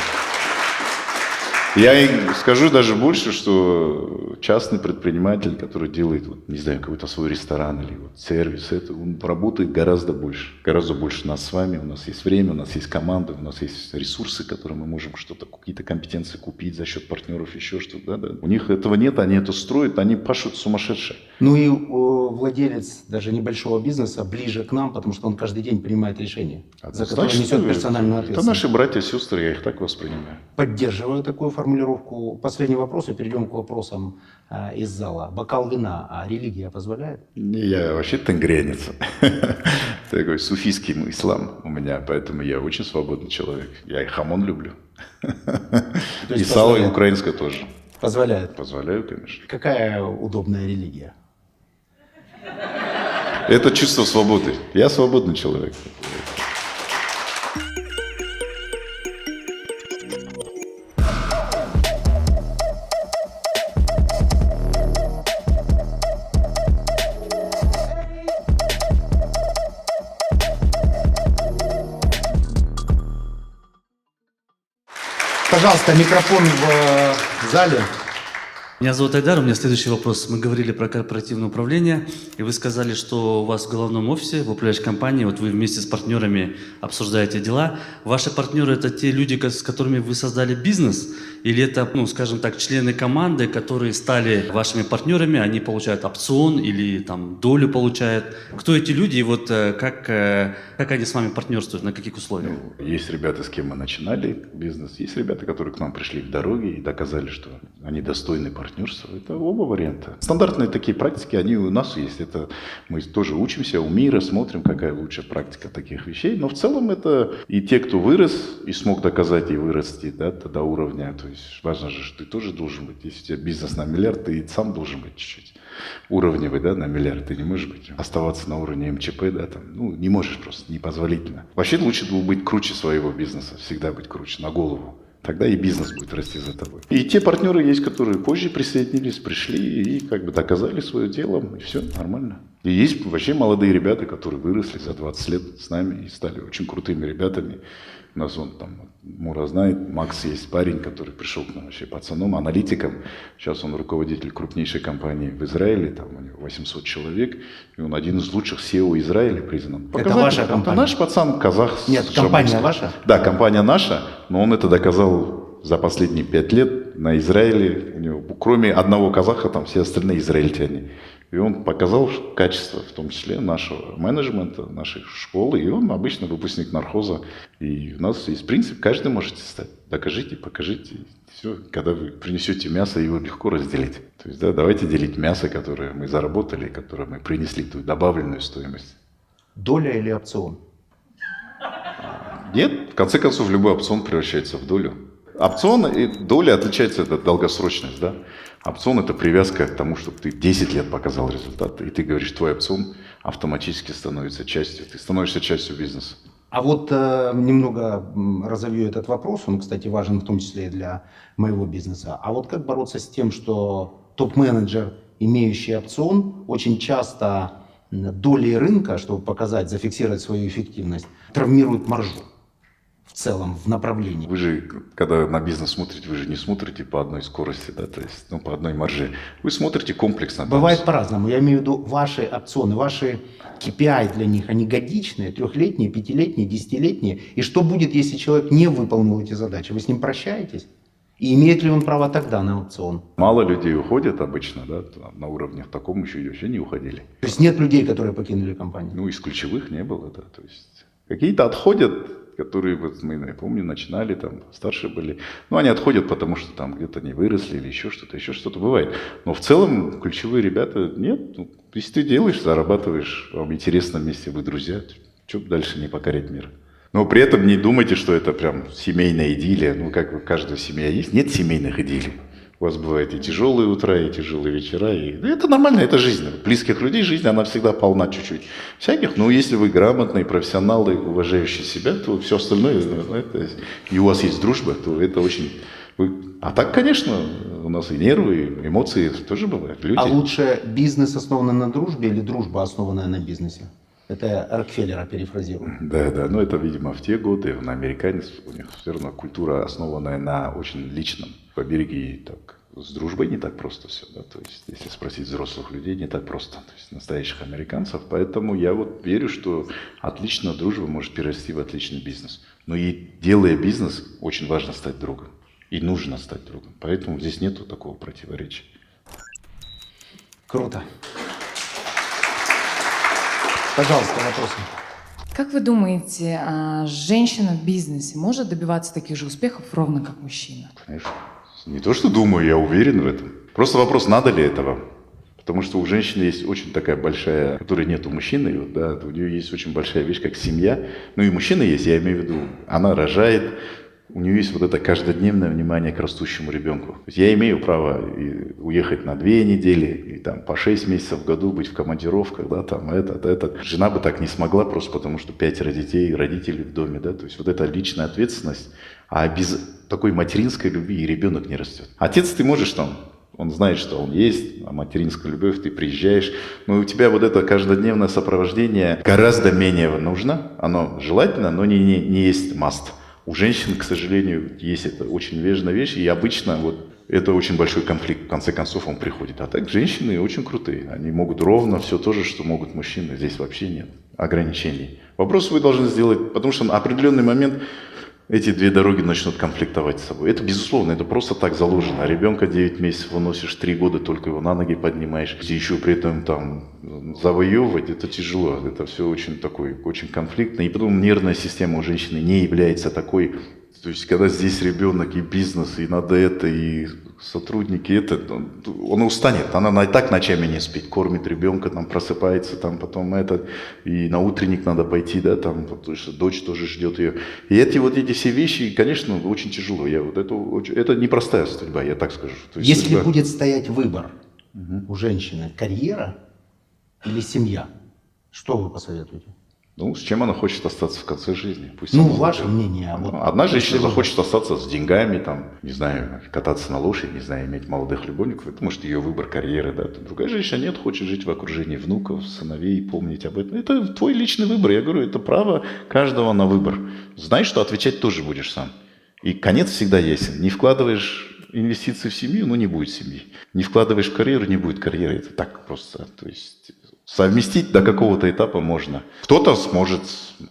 Я им скажу даже больше, что частный предприниматель, который делает, вот, не знаю, какой-то свой ресторан или вот сервис, он работает гораздо больше нас с вами. У нас есть время, у нас есть команда, у нас есть ресурсы, которые мы можем что-то, какие-то компетенции купить за счет партнеров, еще что-то. Да. У них этого нет, они это строят, они пашут сумасшедшие. Ну и владелец даже небольшого бизнеса ближе к нам, потому что он каждый день принимает решения, за которые несет персональную ответственность. Это наши братья, сестры, я их так воспринимаю. Поддерживаю такую формулировку. Последний вопрос, и перейдем к вопросам из зала. Бокал вина, а религия позволяет? Я вообще тенгрянец. Такой суфийский ислам у меня, поэтому я очень свободный человек. Я и хамон люблю. И сало, и украинское тоже. Позволяет? Позволяю, конечно. Какая удобная религия? Это чувство свободы. Я свободный человек. Пожалуйста, микрофон в зале. Меня зовут Айдар, у меня следующий вопрос. Мы говорили про корпоративное управление, и вы сказали, что у вас в головном офисе, в управляющей компании, вот вы вместе с партнерами обсуждаете дела. Ваши партнеры – это те люди, с которыми вы создали бизнес, или это, ну, скажем так, члены команды, которые стали вашими партнерами, они получают опцион или там долю получают? Кто эти люди и вот как они с вами партнерствуют, на каких условиях? Есть ребята, с кем мы начинали бизнес, есть ребята, которые к нам пришли в дороге и доказали, что они достойны партнерства. Это оба варианта. Стандартные такие практики, они у нас есть. Это мы тоже учимся у мира, смотрим, какая лучшая практика таких вещей. Но в целом это и те, кто вырос и смог доказать и вырасти, да, до уровня. То есть важно же, что ты тоже должен быть. Если у тебя бизнес на миллиард, ты сам должен быть чуть-чуть уровневый, да, на миллиард. Ты не можешь быть, оставаться на уровне МЧП, да, там, ну, не можешь просто, непозволительно. Вообще лучше быть круче своего бизнеса, всегда быть круче, на голову. Тогда и бизнес будет расти за тобой. И те партнеры есть, которые позже присоединились, пришли и как бы доказали свое дело, и все, нормально. И есть вообще молодые ребята, которые выросли за 20 лет с нами и стали очень крутыми ребятами. У нас он там, Мура знает, Макс есть парень, который пришел к нам вообще пацаном, аналитиком. Сейчас он руководитель крупнейшей компании в Израиле, там у него 800 человек, и он один из лучших SEO Израиля признан. Это ваша компания? Это наш пацан, казах. Нет, компания ваша? Да, компания наша, но он это доказал за последние 5 лет на Израиле. У него, кроме одного казаха, там все остальные израильтяне. И он показал качество, в том числе нашего менеджмента, нашей школы. И он обычно выпускник нархоза. И у нас есть принцип, каждый можете стать. Докажите, покажите. Все. Когда вы принесете мясо, его легко разделить. То есть, да, давайте делить мясо, которое мы заработали, которое мы принесли, ту добавленную стоимость. Доля или опцион? Нет, в конце концов, любой опцион превращается в долю. Опцион и доля отличается, это долгосрочность, да. Опцион – это привязка к тому, чтобы ты 10 лет показал результат, и ты говоришь, твой опцион автоматически становится частью, ты становишься частью бизнеса. А вот немного разовью этот вопрос, он, кстати, важен в том числе и для моего бизнеса. А вот как бороться с тем, что топ-менеджер, имеющий опцион, очень часто долей рынка, чтобы показать, зафиксировать свою эффективность, травмирует маржу? В целом, в направлении. Вы же, когда на бизнес смотрите, вы же не смотрите по одной скорости, да, то есть, ну, по одной марже. Вы смотрите комплексно. Бывает по-разному. Я имею в виду ваши опционы, ваши KPI для них, они годичные, 3-летние, 5-летние, 10-летние. И что будет, если человек не выполнил эти задачи? Вы с ним прощаетесь? И имеет ли он право тогда на опцион? Мало людей уходят обычно, да, на уровне таком еще вообще не уходили. То есть нет людей, которые покинули компанию? Ну, из ключевых не было, да, то есть какие-то отходят, которые, вот мы, я помню, начинали, там, старше были. Ну, они отходят, потому что там где-то не выросли или еще что-то бывает. Но в целом ключевые ребята, нет, ну, если ты делаешь, зарабатываешь, вам интересно вместе, вы друзья, что дальше не покорять мир. Но при этом не думайте, что это прям семейная идиллия. Ну, как бы каждая семья есть, нет семейных идиллий. У вас бывают и тяжелые утра, и тяжелые вечера. И это нормально, это жизнь. Близких людей жизнь, она всегда полна чуть-чуть всяких. Но если вы грамотные, профессионалы, уважающие себя, то все остальное, это, и у вас есть дружба, то это очень... А так, конечно, у нас и нервы, и эмоции тоже бывают. Люди. А лучше бизнес, основанный на дружбе, или дружба, основанная на бизнесе? Это я Рокфеллера перефразирую. Да, но это, видимо, в те годы, он американец, у них все равно культура, основанная на очень личном. В Америке так, с дружбой не так просто все, да, то есть, если спросить взрослых людей, не так просто, то есть, настоящих американцев, поэтому я вот верю, что отличная дружба может перерасти в отличный бизнес. Но и делая бизнес, очень важно стать другом, и нужно стать другом, поэтому здесь нету такого противоречия. Круто. Пожалуйста, вопросы. Как вы думаете, женщина в бизнесе может добиваться таких же успехов ровно как мужчина? Конечно. Не то, что думаю, я уверен в этом. Просто вопрос, надо ли этого. Потому что у женщины есть очень такая большая, которой нет у мужчины, вот, да, у нее есть очень большая вещь, как семья. Ну и мужчина есть, я имею в виду, она рожает, у нее есть вот это каждодневное внимание к растущему ребенку. То есть я имею право и уехать на 2 недели, и там по 6 месяцев в году быть в командировках, да, там это. Жена бы так не смогла, просто потому что 5 детей, родителей в доме, да, то есть вот эта личная ответственность, а без такой материнской любви и ребенок не растет. Отец ты можешь там, он знает, что он есть, а материнская любовь, ты приезжаешь, но у тебя вот это каждодневное сопровождение гораздо менее нужно, оно желательно, но не есть must. У женщин, к сожалению, есть это очень важная вещь, и обычно вот это очень большой конфликт, в конце концов он приходит. А так женщины очень крутые, они могут ровно все то же, что могут мужчины, здесь вообще нет ограничений. Вопрос вы должны сделать, потому что на определенный момент эти две дороги начнут конфликтовать с собой. Это безусловно, это просто так заложено. Ребенка 9 месяцев выносишь, 3 года только его на ноги поднимаешь. И еще при этом там завоевывать, это тяжело. Это все очень такой, очень конфликтно. И потом нервная система у женщины не является такой. То есть, когда здесь ребенок и бизнес, и надо это, и сотрудники, это, он устанет. Она и так ночами не спит, кормит ребенка, там просыпается, там потом это, и на утренник надо пойти, да, там, потому что дочь тоже ждет ее. И эти все вещи, конечно, очень тяжело. Это непростая судьба, я так скажу. То есть Если судьба... будет стоять выбор у женщины, карьера или семья, что вы посоветуете? Ну, с чем она хочет остаться в конце жизни? Пусть Ну, она ваше выберет. мнение. Вот, Одна женщина если вы- захочет остаться с деньгами, там, не знаю, кататься на лошади, не знаю, иметь молодых любовников. Это может ее выбор карьеры, да. Другая женщина нет, хочет жить в окружении внуков, сыновей, помнить об этом. Это твой личный выбор. Я говорю, это право каждого на выбор. Знай, что отвечать тоже будешь сам. И конец всегда ясен. Не вкладываешь инвестиции в семью, ну не будет семьи. Не вкладываешь в карьеру, не будет карьеры. Это так просто. То есть совместить до какого-то этапа можно. Кто-то сможет,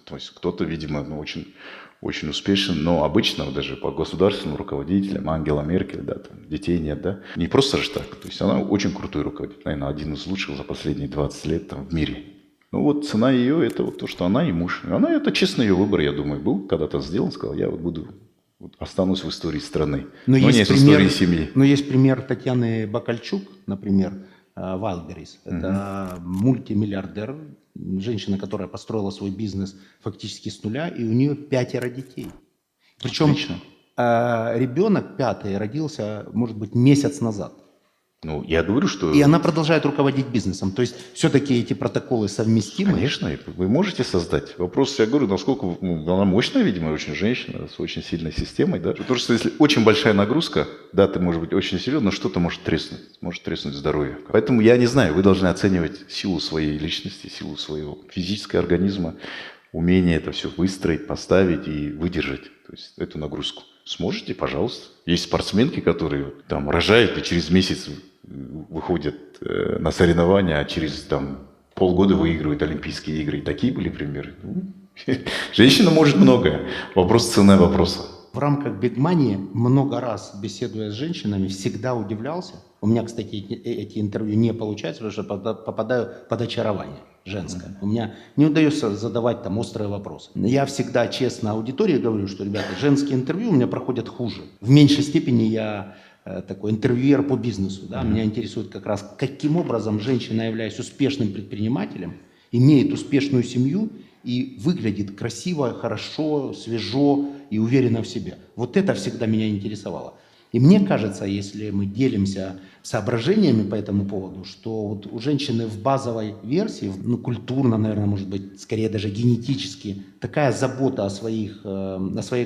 то есть кто-то, видимо, очень, очень успешен, но обычно даже по государственным руководителям, Ангела Меркель, да, там, детей нет, да. Не просто же так. То есть она очень крутой руководитель, наверное, один из лучших за последние 20 лет там, в мире. Ну вот цена ее, это вот то, что она и муж. Она, это честный ее выбор, я думаю, был когда-то сделан, сказал, я вот буду, вот останусь в истории страны, но не в истории семьи. Но есть пример Татьяны Бакальчук, например, Wildberries. Это мультимиллиардер, женщина, которая построила свой бизнес фактически с нуля, и у нее 5 детей. Причем Отлично. ребенок 5 родился, может быть, месяц назад. Ну, я говорю, что... И она продолжает руководить бизнесом. То есть все-таки эти протоколы совместимы. Конечно, вы можете создать. Вопрос, я говорю, насколько она мощная, видимо, очень женщина с очень сильной системой, да. Потому что если очень большая нагрузка, да, ты можешь быть очень силен, но что-то может треснуть здоровье. Поэтому я не знаю, вы должны оценивать силу своей личности, силу своего физического организма, умение это все выстроить, поставить и выдержать, то есть эту нагрузку. Сможете, пожалуйста. Есть спортсменки, которые там рожают и через месяц выходят на соревнования, а через там, полгода выигрывают Олимпийские игры. И такие были примеры. Женщина может многое. Вопрос цены вопроса. В рамках Big Money много раз, беседуя с женщинами, всегда удивлялся. У меня, кстати, эти интервью не получаются, потому что попадаю под очарование женское. У меня не удается задавать там острые вопросы. Я всегда честно аудитории говорю, что, ребята, женские интервью у меня проходят хуже. В меньшей степени я такой интервьюер по бизнесу. Да? Меня интересует как раз, каким образом женщина, являясь успешным предпринимателем, имеет успешную семью и выглядит красиво, хорошо, свежо и уверенно в себе. Вот это всегда меня интересовало. И мне кажется, если мы делимся соображениями по этому поводу, что вот у женщины в базовой версии, ну, культурно, наверное, может быть, скорее даже генетически, такая забота о своей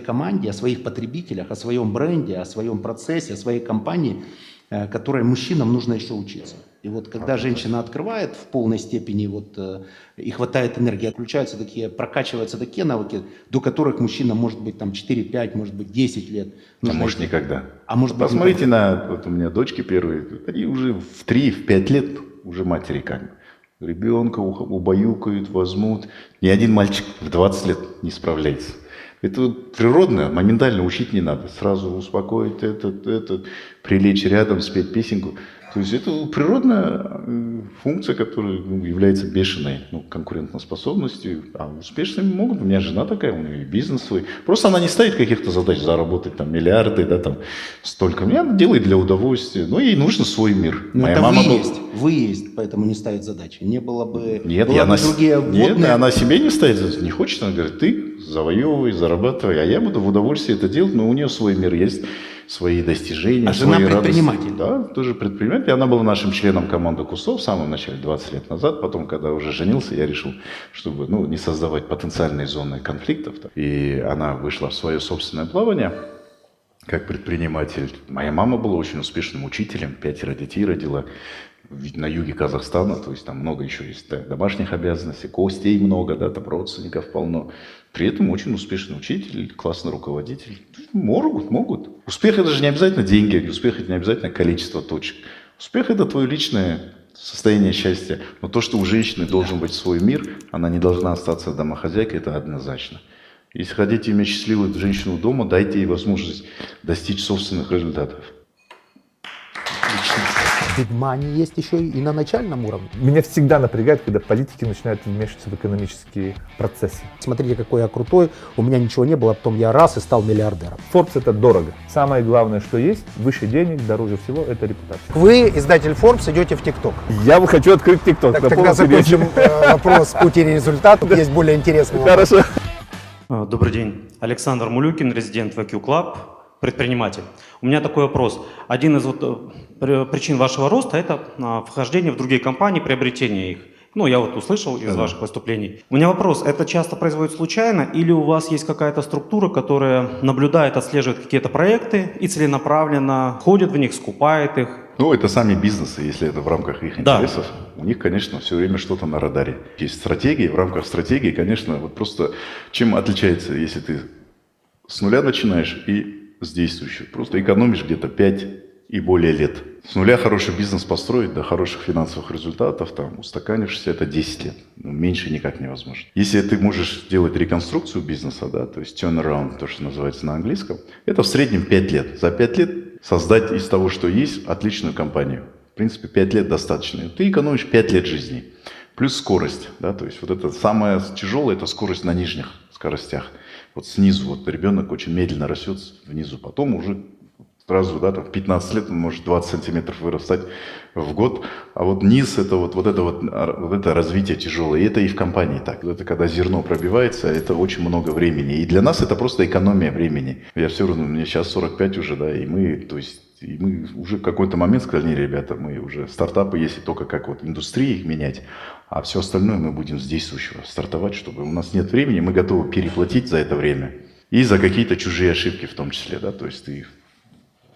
команде, о своих потребителях, о своем бренде, о своем процессе, о своей компании, которой мужчинам нужно еще учиться. И вот когда женщина открывает в полной степени, вот, и хватает энергии, прокачиваются такие навыки, до которых мужчина может быть там 4-5, может быть 10 лет. А может никогда. А может быть, посмотрите на, вот у меня дочки первые, они уже в 3-5 лет уже матери как бы. Ребенка убаюкают, возьмут. Ни один мальчик в 20 лет не справляется. Это природно, моментально учить не надо. Сразу успокоить прилечь рядом, спеть песенку. То есть это природная функция, которая является бешеной конкурентоспособностью. А успешными могут. У меня жена такая, у нее бизнес свой. Просто она не ставит каких-то задач заработать там миллиарды, да, там столько. Она делает для удовольствия. Но ей нужен свой мир. Но это вы есть, поэтому не ставит задачи. Не было бы... Нет, она себе не ставит задачи. Не хочет, она говорит, ты завоевывай, зарабатывай, а я буду в удовольствии это делать, но у нее свой мир есть. Свои достижения. А жена предприниматель. Радости. Да, тоже предприниматель. Она была нашим членом команды КУСО в самом начале, 20 лет назад. Потом, когда уже женился, я решил, чтобы не создавать потенциальные зоны конфликтов. И она вышла в свое собственное плавание как предприниматель. Моя мама была очень успешным учителем, 5 детей родила на юге Казахстана, то есть там много еще есть домашних обязанностей, гостей много, да, там родственников полно. При этом очень успешный учитель, классный руководитель. Могут. Успех это же не обязательно деньги, успех это не обязательно количество точек. Успех это твое личное состояние счастья. Но то, что у женщины должен быть свой мир, она не должна остаться домохозяйкой, это однозначно. Если хотите иметь счастливую женщину дома, дайте ей возможность достичь собственных результатов. Big Money есть еще и на начальном уровне. Меня всегда напрягает, когда политики начинают вмешиваться в экономические процессы. Смотрите, какой я крутой, у меня ничего не было, потом я раз и стал миллиардером. Forbes — это дорого. Самое главное, что есть, выше денег, дороже всего — это репутация. Вы, издатель Forbes, идете в ТикТок. Я бы хочу открыть TikTok. Тогда закончим вопрос пути результатов. Есть более интересный вопрос. Хорошо. Добрый день. Александр Мулюкин, резидент VQ Club, предприниматель. У меня такой вопрос. Один из причин вашего роста – это вхождение в другие компании, приобретение их. Ну, я вот услышал из ваших выступлений. У меня вопрос. Это часто происходит случайно или у вас есть какая-то структура, которая наблюдает, отслеживает какие-то проекты и целенаправленно входит в них, скупает их? Ну, это сами бизнесы, если это в рамках их Да. интересов. У них, конечно, все время что-то на радаре. Есть стратегии, в рамках стратегии, конечно, вот просто чем отличается, если ты с нуля начинаешь и с действующего. Просто экономишь где-то 5 и более лет. С нуля хороший бизнес построить до хороших финансовых результатов, там, устаканившись, это 10 лет. Меньше никак невозможно. Если ты можешь делать реконструкцию бизнеса, да, то есть turnaround, то, что называется на английском, это в среднем 5 лет. За 5 лет создать из того, что есть, отличную компанию. В принципе, 5 лет достаточно. Ты экономишь 5 лет жизни. Плюс скорость. Да, то есть вот это самое тяжелое, это скорость на нижних скоростях. Вот снизу, вот ребенок очень медленно растет внизу, потом уже сразу, да, там в 15 лет он может 20 сантиметров вырастать в год, а вот низ это вот это развитие тяжелое, и это и в компании так. Это когда зерно пробивается, это очень много времени, и для нас это просто экономия времени. Я все равно, мне сейчас 45 уже, да, и мы уже в какой-то момент сказали: не, ребята, мы уже стартапы, если только как вот индустрии их менять, а все остальное мы будем с действующего стартовать, чтобы у нас нет времени, мы готовы переплатить за это время и за какие-то чужие ошибки в том числе, да, то есть ты,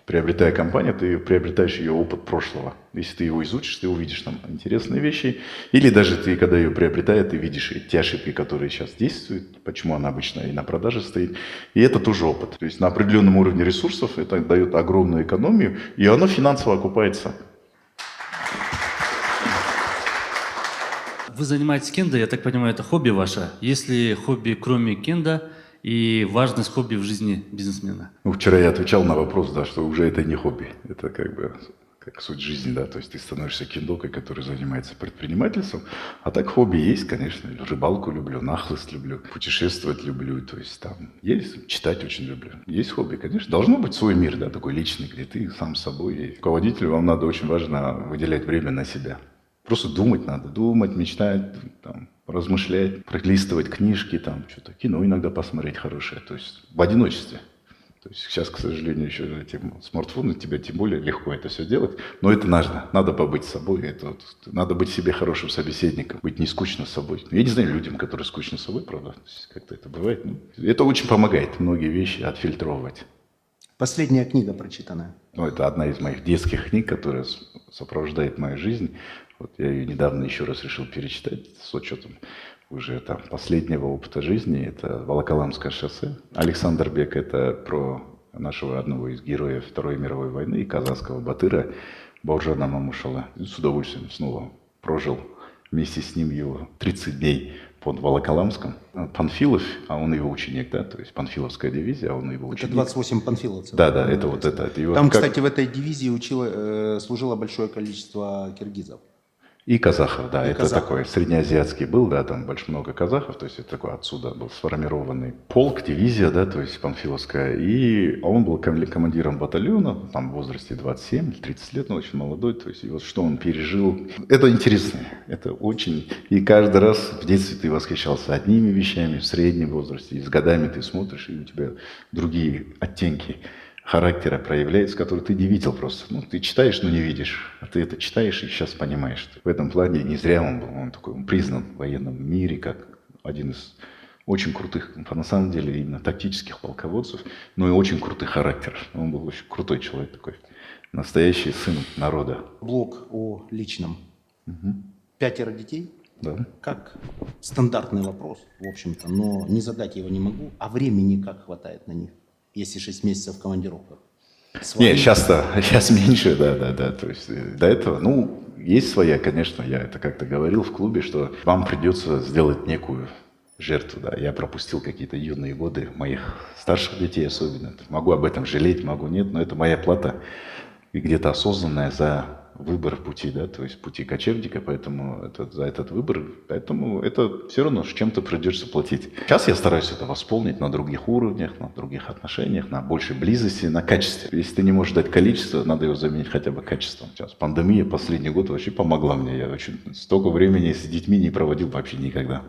приобретая компанию, ты приобретаешь ее опыт прошлого. Если ты его изучишь, ты увидишь там интересные вещи. Или даже ты, когда ее приобретаешь, ты видишь те ошибки, которые сейчас действуют, почему она обычно и на продаже стоит. И это тоже опыт. То есть на определенном уровне ресурсов это дает огромную экономию, и оно финансово окупается. Вы занимаетесь кендо, я так понимаю, это хобби ваше. Есть ли хобби кроме кендо и важность хобби в жизни бизнесмена? Ну, вчера я отвечал на вопрос, да, что уже это не хобби, это как бы как суть жизни, да, то есть ты становишься кендокой, который занимается предпринимательством, а так хобби есть, конечно, рыбалку люблю, нахлыст люблю, путешествовать люблю, то есть там есть, читать очень люблю, есть хобби, конечно, должно быть свой мир, да, такой личный, где ты сам с собой, и руководителю вам надо очень важно выделять время на себя. Просто думать надо, думать, мечтать, там, размышлять, пролистывать книжки, там, что-то, кино иногда посмотреть хорошее, то есть в одиночестве. То есть сейчас, к сожалению, еще этим смартфоны, тебе тем более легко это все делать, но это надо побыть с собой, надо быть себе хорошим собеседником, быть не скучно с собой. Я не знаю людям, которые скучны с собой, правда, как-то это бывает. Это очень помогает многие вещи отфильтровывать. Последняя книга прочитанная. Ну, это одна из моих детских книг, которая сопровождает мою жизнь. Вот я ее недавно еще раз решил перечитать с учетом уже там последнего опыта жизни. Это «Волоколамское шоссе». Александр Бек — это про нашего одного из героев Второй мировой войны, казахского батыра Бауыржана Мамушала. И с удовольствием снова прожил вместе с ним его 30 дней под Волоколамском. Панфилов, а он его ученик, да, то есть Панфиловская дивизия, а он его ученик. Это 28 панфиловцев. Да, это вот это. И Там, вот кстати, в этой дивизии служило большое количество киргизов. И казахов, да, и это казахов. такой среднеазиатский был, да, там больше много казахов, то есть это такой отсюда был сформированный полк, дивизия, да, то есть Панфиловская, и он был командиром батальона, там в возрасте 27-30 лет, но очень молодой, то есть и вот что он пережил, это интересно, это очень, и каждый раз в детстве ты восхищался одними вещами, в среднем возрасте, и с годами ты смотришь, и у тебя другие оттенки характера проявляется, который ты не видел просто. Ну, ты читаешь, но не видишь. А ты это читаешь и сейчас понимаешь. В этом плане не зря он был. Он признан в военном мире как один из очень крутых, на самом деле, именно тактических полководцев, но и очень крутых характеров. Он был очень крутой человек такой. Настоящий сын народа. Блог о личном. Угу. 5 детей? Да. Как стандартный вопрос, в общем-то, но не задать его не могу. А времени как хватает на них? Если 6 месяцев в командировках? Нет, сейчас меньше, да. То есть до этого, есть своя, конечно, я это как-то говорил в клубе, что вам придется сделать некую жертву, да. Я пропустил какие-то юные годы моих старших детей особенно. Могу об этом жалеть, могу нет, но это моя плата и где-то осознанная за выбор пути, да, то есть пути кочевника, поэтому за этот выбор, поэтому это все равно с чем-то придется платить. Сейчас я стараюсь это восполнить на других уровнях, на других отношениях, на большей близости, на качестве. Если ты не можешь дать количество, надо его заменить хотя бы качеством. Сейчас пандемия последний год вообще помогла мне. Я очень столько времени с детьми не проводил вообще никогда.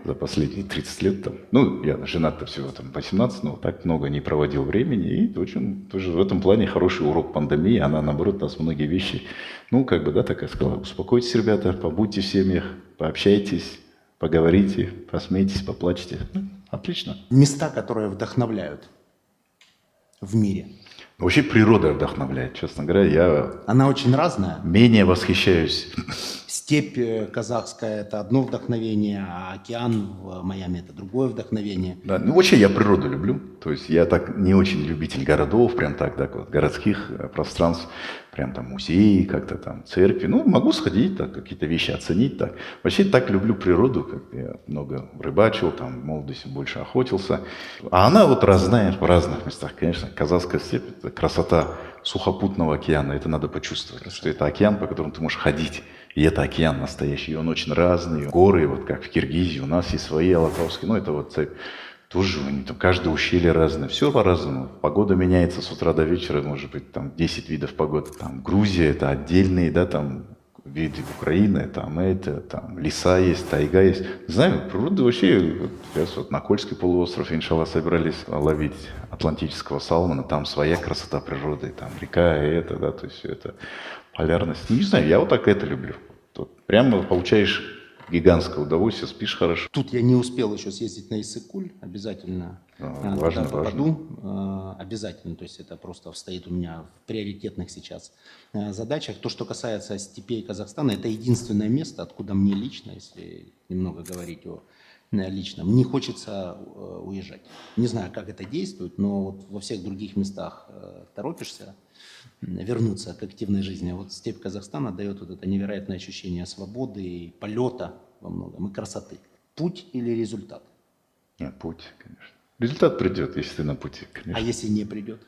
За последние 30 лет там, ну, я женат-то всего там 18, но так много не проводил времени, и очень тоже в этом плане хороший урок пандемии, она, наоборот, нас многие вещи, ну, как бы, да, так я сказал, успокойтесь, ребята, побудьте в семьях, пообщайтесь, поговорите, посмейтесь, поплачьте. Ну, отлично. Места, которые вдохновляют в мире. Вообще природа вдохновляет, честно говоря, я Она очень разная. менее восхищаюсь. Степь казахская – это одно вдохновение, а океан в Майами – это другое вдохновение. Да, ну вообще я природу люблю, то есть я так не очень любитель городов, прям так вот, городских пространств, прям там музеи, как-то там церкви, ну могу сходить, так, какие-то вещи оценить, так. Вообще так люблю природу, как я много рыбачил, там в молодости больше охотился, а она вот разная в разных местах, конечно, казахская степь – это красота сухопутного океана, это надо почувствовать, что это океан, по которому ты можешь ходить. И это океан настоящий, и он очень разный. Горы, вот как в Киргизии, у нас есть свои Алатауские, ну это вот цепь. Тоже они там, каждое ущелье разное, все по-разному. Погода меняется с утра до вечера, может быть, там 10 видов погоды. Там Грузия, это отдельные, да, там виды Украины, там это, там леса есть, тайга есть. Не знаю, природа вообще, вот, сейчас вот на Кольский полуостров, иншалла, собирались ловить атлантического салмона, там своя красота природы, там река, это, да, то есть это полярность. Не знаю, я вот так это люблю. Тут прямо получаешь гигантское удовольствие, спишь хорошо. Тут я не успел еще съездить на Иссык-Куль, обязательно Важно, туда попаду. Обязательно, то есть это просто стоит у меня в приоритетных сейчас задачах. То, что касается степей Казахстана, это единственное место, откуда мне лично, если немного говорить о личном, не хочется уезжать. Не знаю, как это действует, но вот во всех других местах торопишься вернуться к активной жизни. А вот степь Казахстана дает вот это невероятное ощущение свободы и полета во многом, и красоты. Путь или результат? Нет, путь, конечно. Результат придет, если ты на пути, конечно. А если не придет?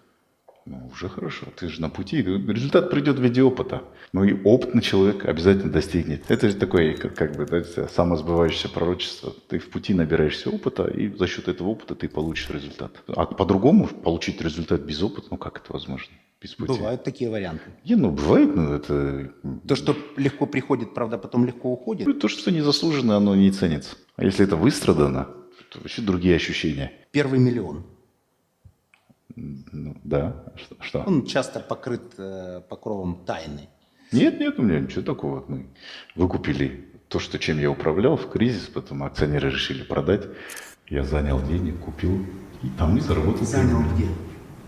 Ну, уже хорошо, ты же на пути. Результат придет в виде опыта. Ну и опытный человек обязательно достигнет. Это же такое, как бы, да, самосбывающееся пророчество. Ты в пути набираешься опыта, и за счет этого опыта ты получишь результат. А по-другому получить результат без опыта, ну как это возможно? Без пути. Бывают такие варианты. Не, ну бывает, но это... То, что легко приходит, правда, потом легко уходит. То, что незаслуженно, оно не ценится. А если это выстрадано, то вообще другие ощущения. Первый миллион. Ну, да. Что? Он часто покрыт покровом тайны. Нет, у меня ничего такого. Мы выкупили то, чем я управлял в кризис, потом акционеры решили продать. Я занял денег, купил, и там и заработал. Занял где?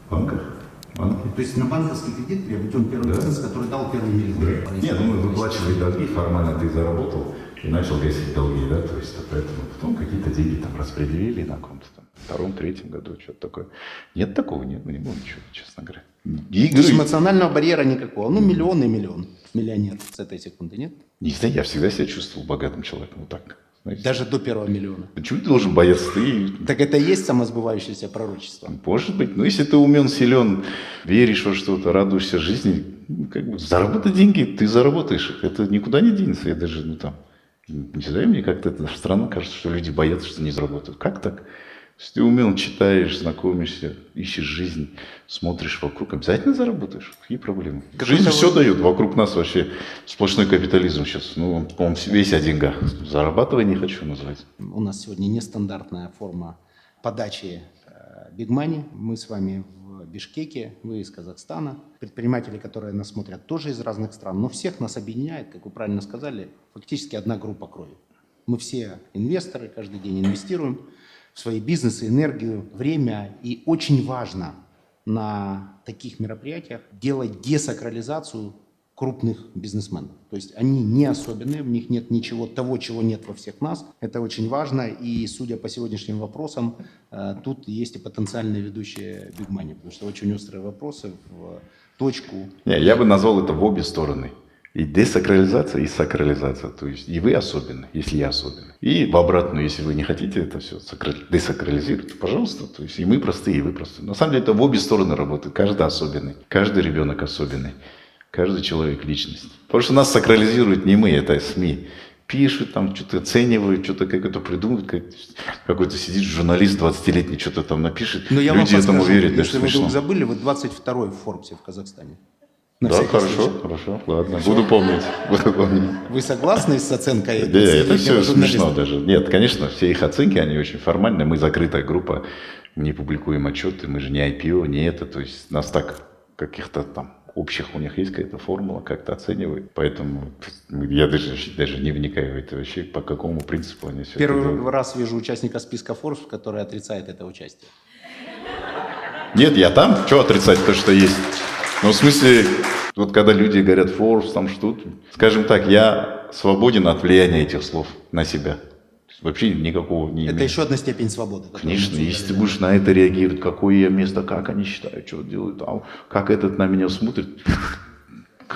В банках. Банки. То есть на банковский кредит приобретен первый бизнес, который дал первый миллион. Нет, мы выплачивали долги, формально ты заработал и начал гасить долги, да, то есть поэтому потом какие-то деньги там распределили на каком-то там втором, третьем году, что-то такое. Нет такого, нет, не было ничего, честно говоря. То есть эмоционального барьера никакого. Ну, миллион и миллион. Миллионер с этой секунды, нет? Не знаю, я всегда себя чувствовал богатым человеком, вот так. Знаете. Даже до первого миллиона. Почему ты должен бояться? Ты... Так это и есть самосбывающееся пророчество? Может быть. Но если ты умен, силен, веришь во что-то, радуешься жизни, как бы заработать деньги, ты заработаешь их. Это никуда не денется. Я даже, не знаю, мне как-то это странно кажется, что люди боятся, что не заработают. Как так? Если ты умен, читаешь, знакомишься, ищешь жизнь, смотришь вокруг, обязательно заработаешь. Какие проблемы? Жизнь все дает. Вокруг нас вообще сплошной капитализм сейчас. Ну, он весь о деньгах. Зарабатывай не хочу назвать. У нас сегодня нестандартная форма подачи Big Money. Мы с вами в Бишкеке, вы из Казахстана. Предприниматели, которые нас смотрят, тоже из разных стран. Но всех нас объединяет, как вы правильно сказали, фактически одна группа крови. Мы все инвесторы, каждый день инвестируем в свои бизнесы, энергию, время. И очень важно на таких мероприятиях делать десакрализацию крупных бизнесменов. То есть они не особенные, в них нет ничего того, чего нет во всех нас. Это очень важно. И судя по сегодняшним вопросам, тут есть и потенциальные ведущие Big Money, потому что очень острые вопросы в точку. Не, я бы назвал это в обе стороны. И десакрализация, и сакрализация. То есть и вы особенны, если я особенный. И в обратную, если вы не хотите это все десакрализировать, то пожалуйста. То есть и мы простые, и вы простые. На самом деле это в обе стороны работает. Каждый особенный. Каждый ребенок особенный. Каждый человек личность. Потому что нас сакрализируют не мы, это СМИ. Пишут, там что-то оценивают, что-то как-то придумывают. Какой-то сидит журналист 20-летний, что-то там напишет. Но я вам Люди этому подскажу, верят, даже если вы смешно. вдруг забыли, вы 22-й в Форбсе в Казахстане. На Да, всякий хорошо, случай. хорошо, ладно, буду помнить, буду помнить. Вы согласны с оценкой? Да, это 20-летнего все журналиста? смешно даже. Нет, конечно, все их оценки, они очень формальные. Мы закрытая группа, не публикуем отчеты, мы же не IPO, не это. То есть нас так, каких-то там общих у них есть какая-то формула, как-то оценивают. Поэтому я даже не вникаю в это вообще, по какому принципу они все это Первый делают. раз вижу участника списка Forbes, который отрицает это участие. Нет, я там, что отрицать то, что есть? Ну, в смысле, вот когда люди говорят Forbes, там что-то, скажем так, я свободен от влияния этих слов на себя. То есть вообще никакого не Это имеет. еще одна степень свободы. которую Конечно, мы если ты обсуждали. будешь на это реагировать, какое я место, как они считают, что делают, а как этот на меня смотрит.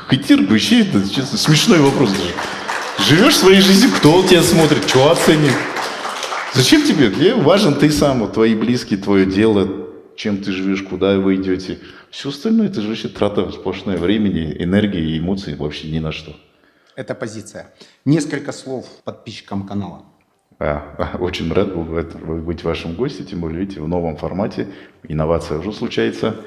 Хейтир вообще, это честно, смешной вопрос даже. Живешь своей жизнью, кто тебя смотрит, что оценит? Зачем тебе? Тебе важен ты сам, вот, твои близкие, твое дело, чем ты живешь, куда вы идете. Все остальное, это же вообще трата сплошное времени, энергии и эмоций вообще ни на что. Это позиция. Несколько слов подписчикам канала. Очень рад был быть вашим гостем, тем более, видите, в новом формате. Инновация уже случается.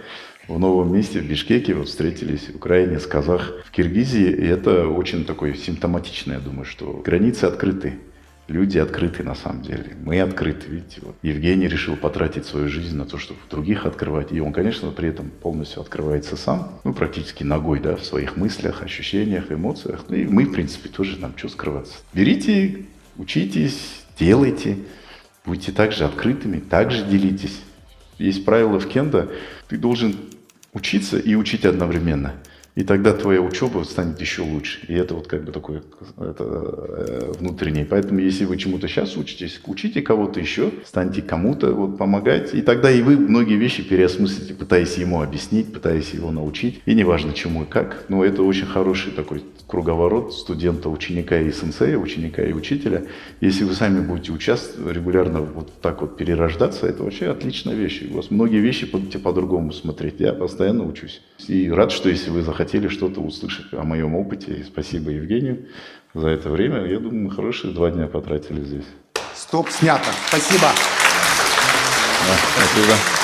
В новом месте, в Бишкеке, вот встретились в Украине с казах, в Киргизии. И это очень такое симптоматично, я думаю, что границы открыты. Люди открыты на самом деле. Мы открыты, видите. Вот. Евгений решил потратить свою жизнь на то, чтобы других открывать. И он, конечно, при этом полностью открывается сам. Ну, практически ногой, да, в своих мыслях, ощущениях, эмоциях. Ну, и мы, в принципе, тоже нам что скрываться. Берите, учитесь, делайте. Будьте также открытыми, также делитесь. Есть правило в кендо. Ты должен учиться и учить одновременно. И тогда твоя учеба станет еще лучше. И это вот как бы такое внутреннее. Поэтому если вы чему-то сейчас учитесь, учите кого-то еще, станьте кому-то вот, помогать. И тогда и вы многие вещи переосмыслите, пытаясь ему объяснить, пытаясь его научить. И неважно чему и как. Но это очень хороший такой круговорот студента, ученика и сенсея, ученика и учителя. Если вы сами будете участвовать, регулярно вот так вот перерождаться, это вообще отличная вещь. У вас многие вещи будете по-другому смотреть. Я постоянно учусь. И рад, что если вы захотели что-то услышать о моем опыте. И спасибо Евгению за это время. Я думаю, мы хорошие 2 дня потратили здесь. Стоп, снято. Спасибо. Спасибо.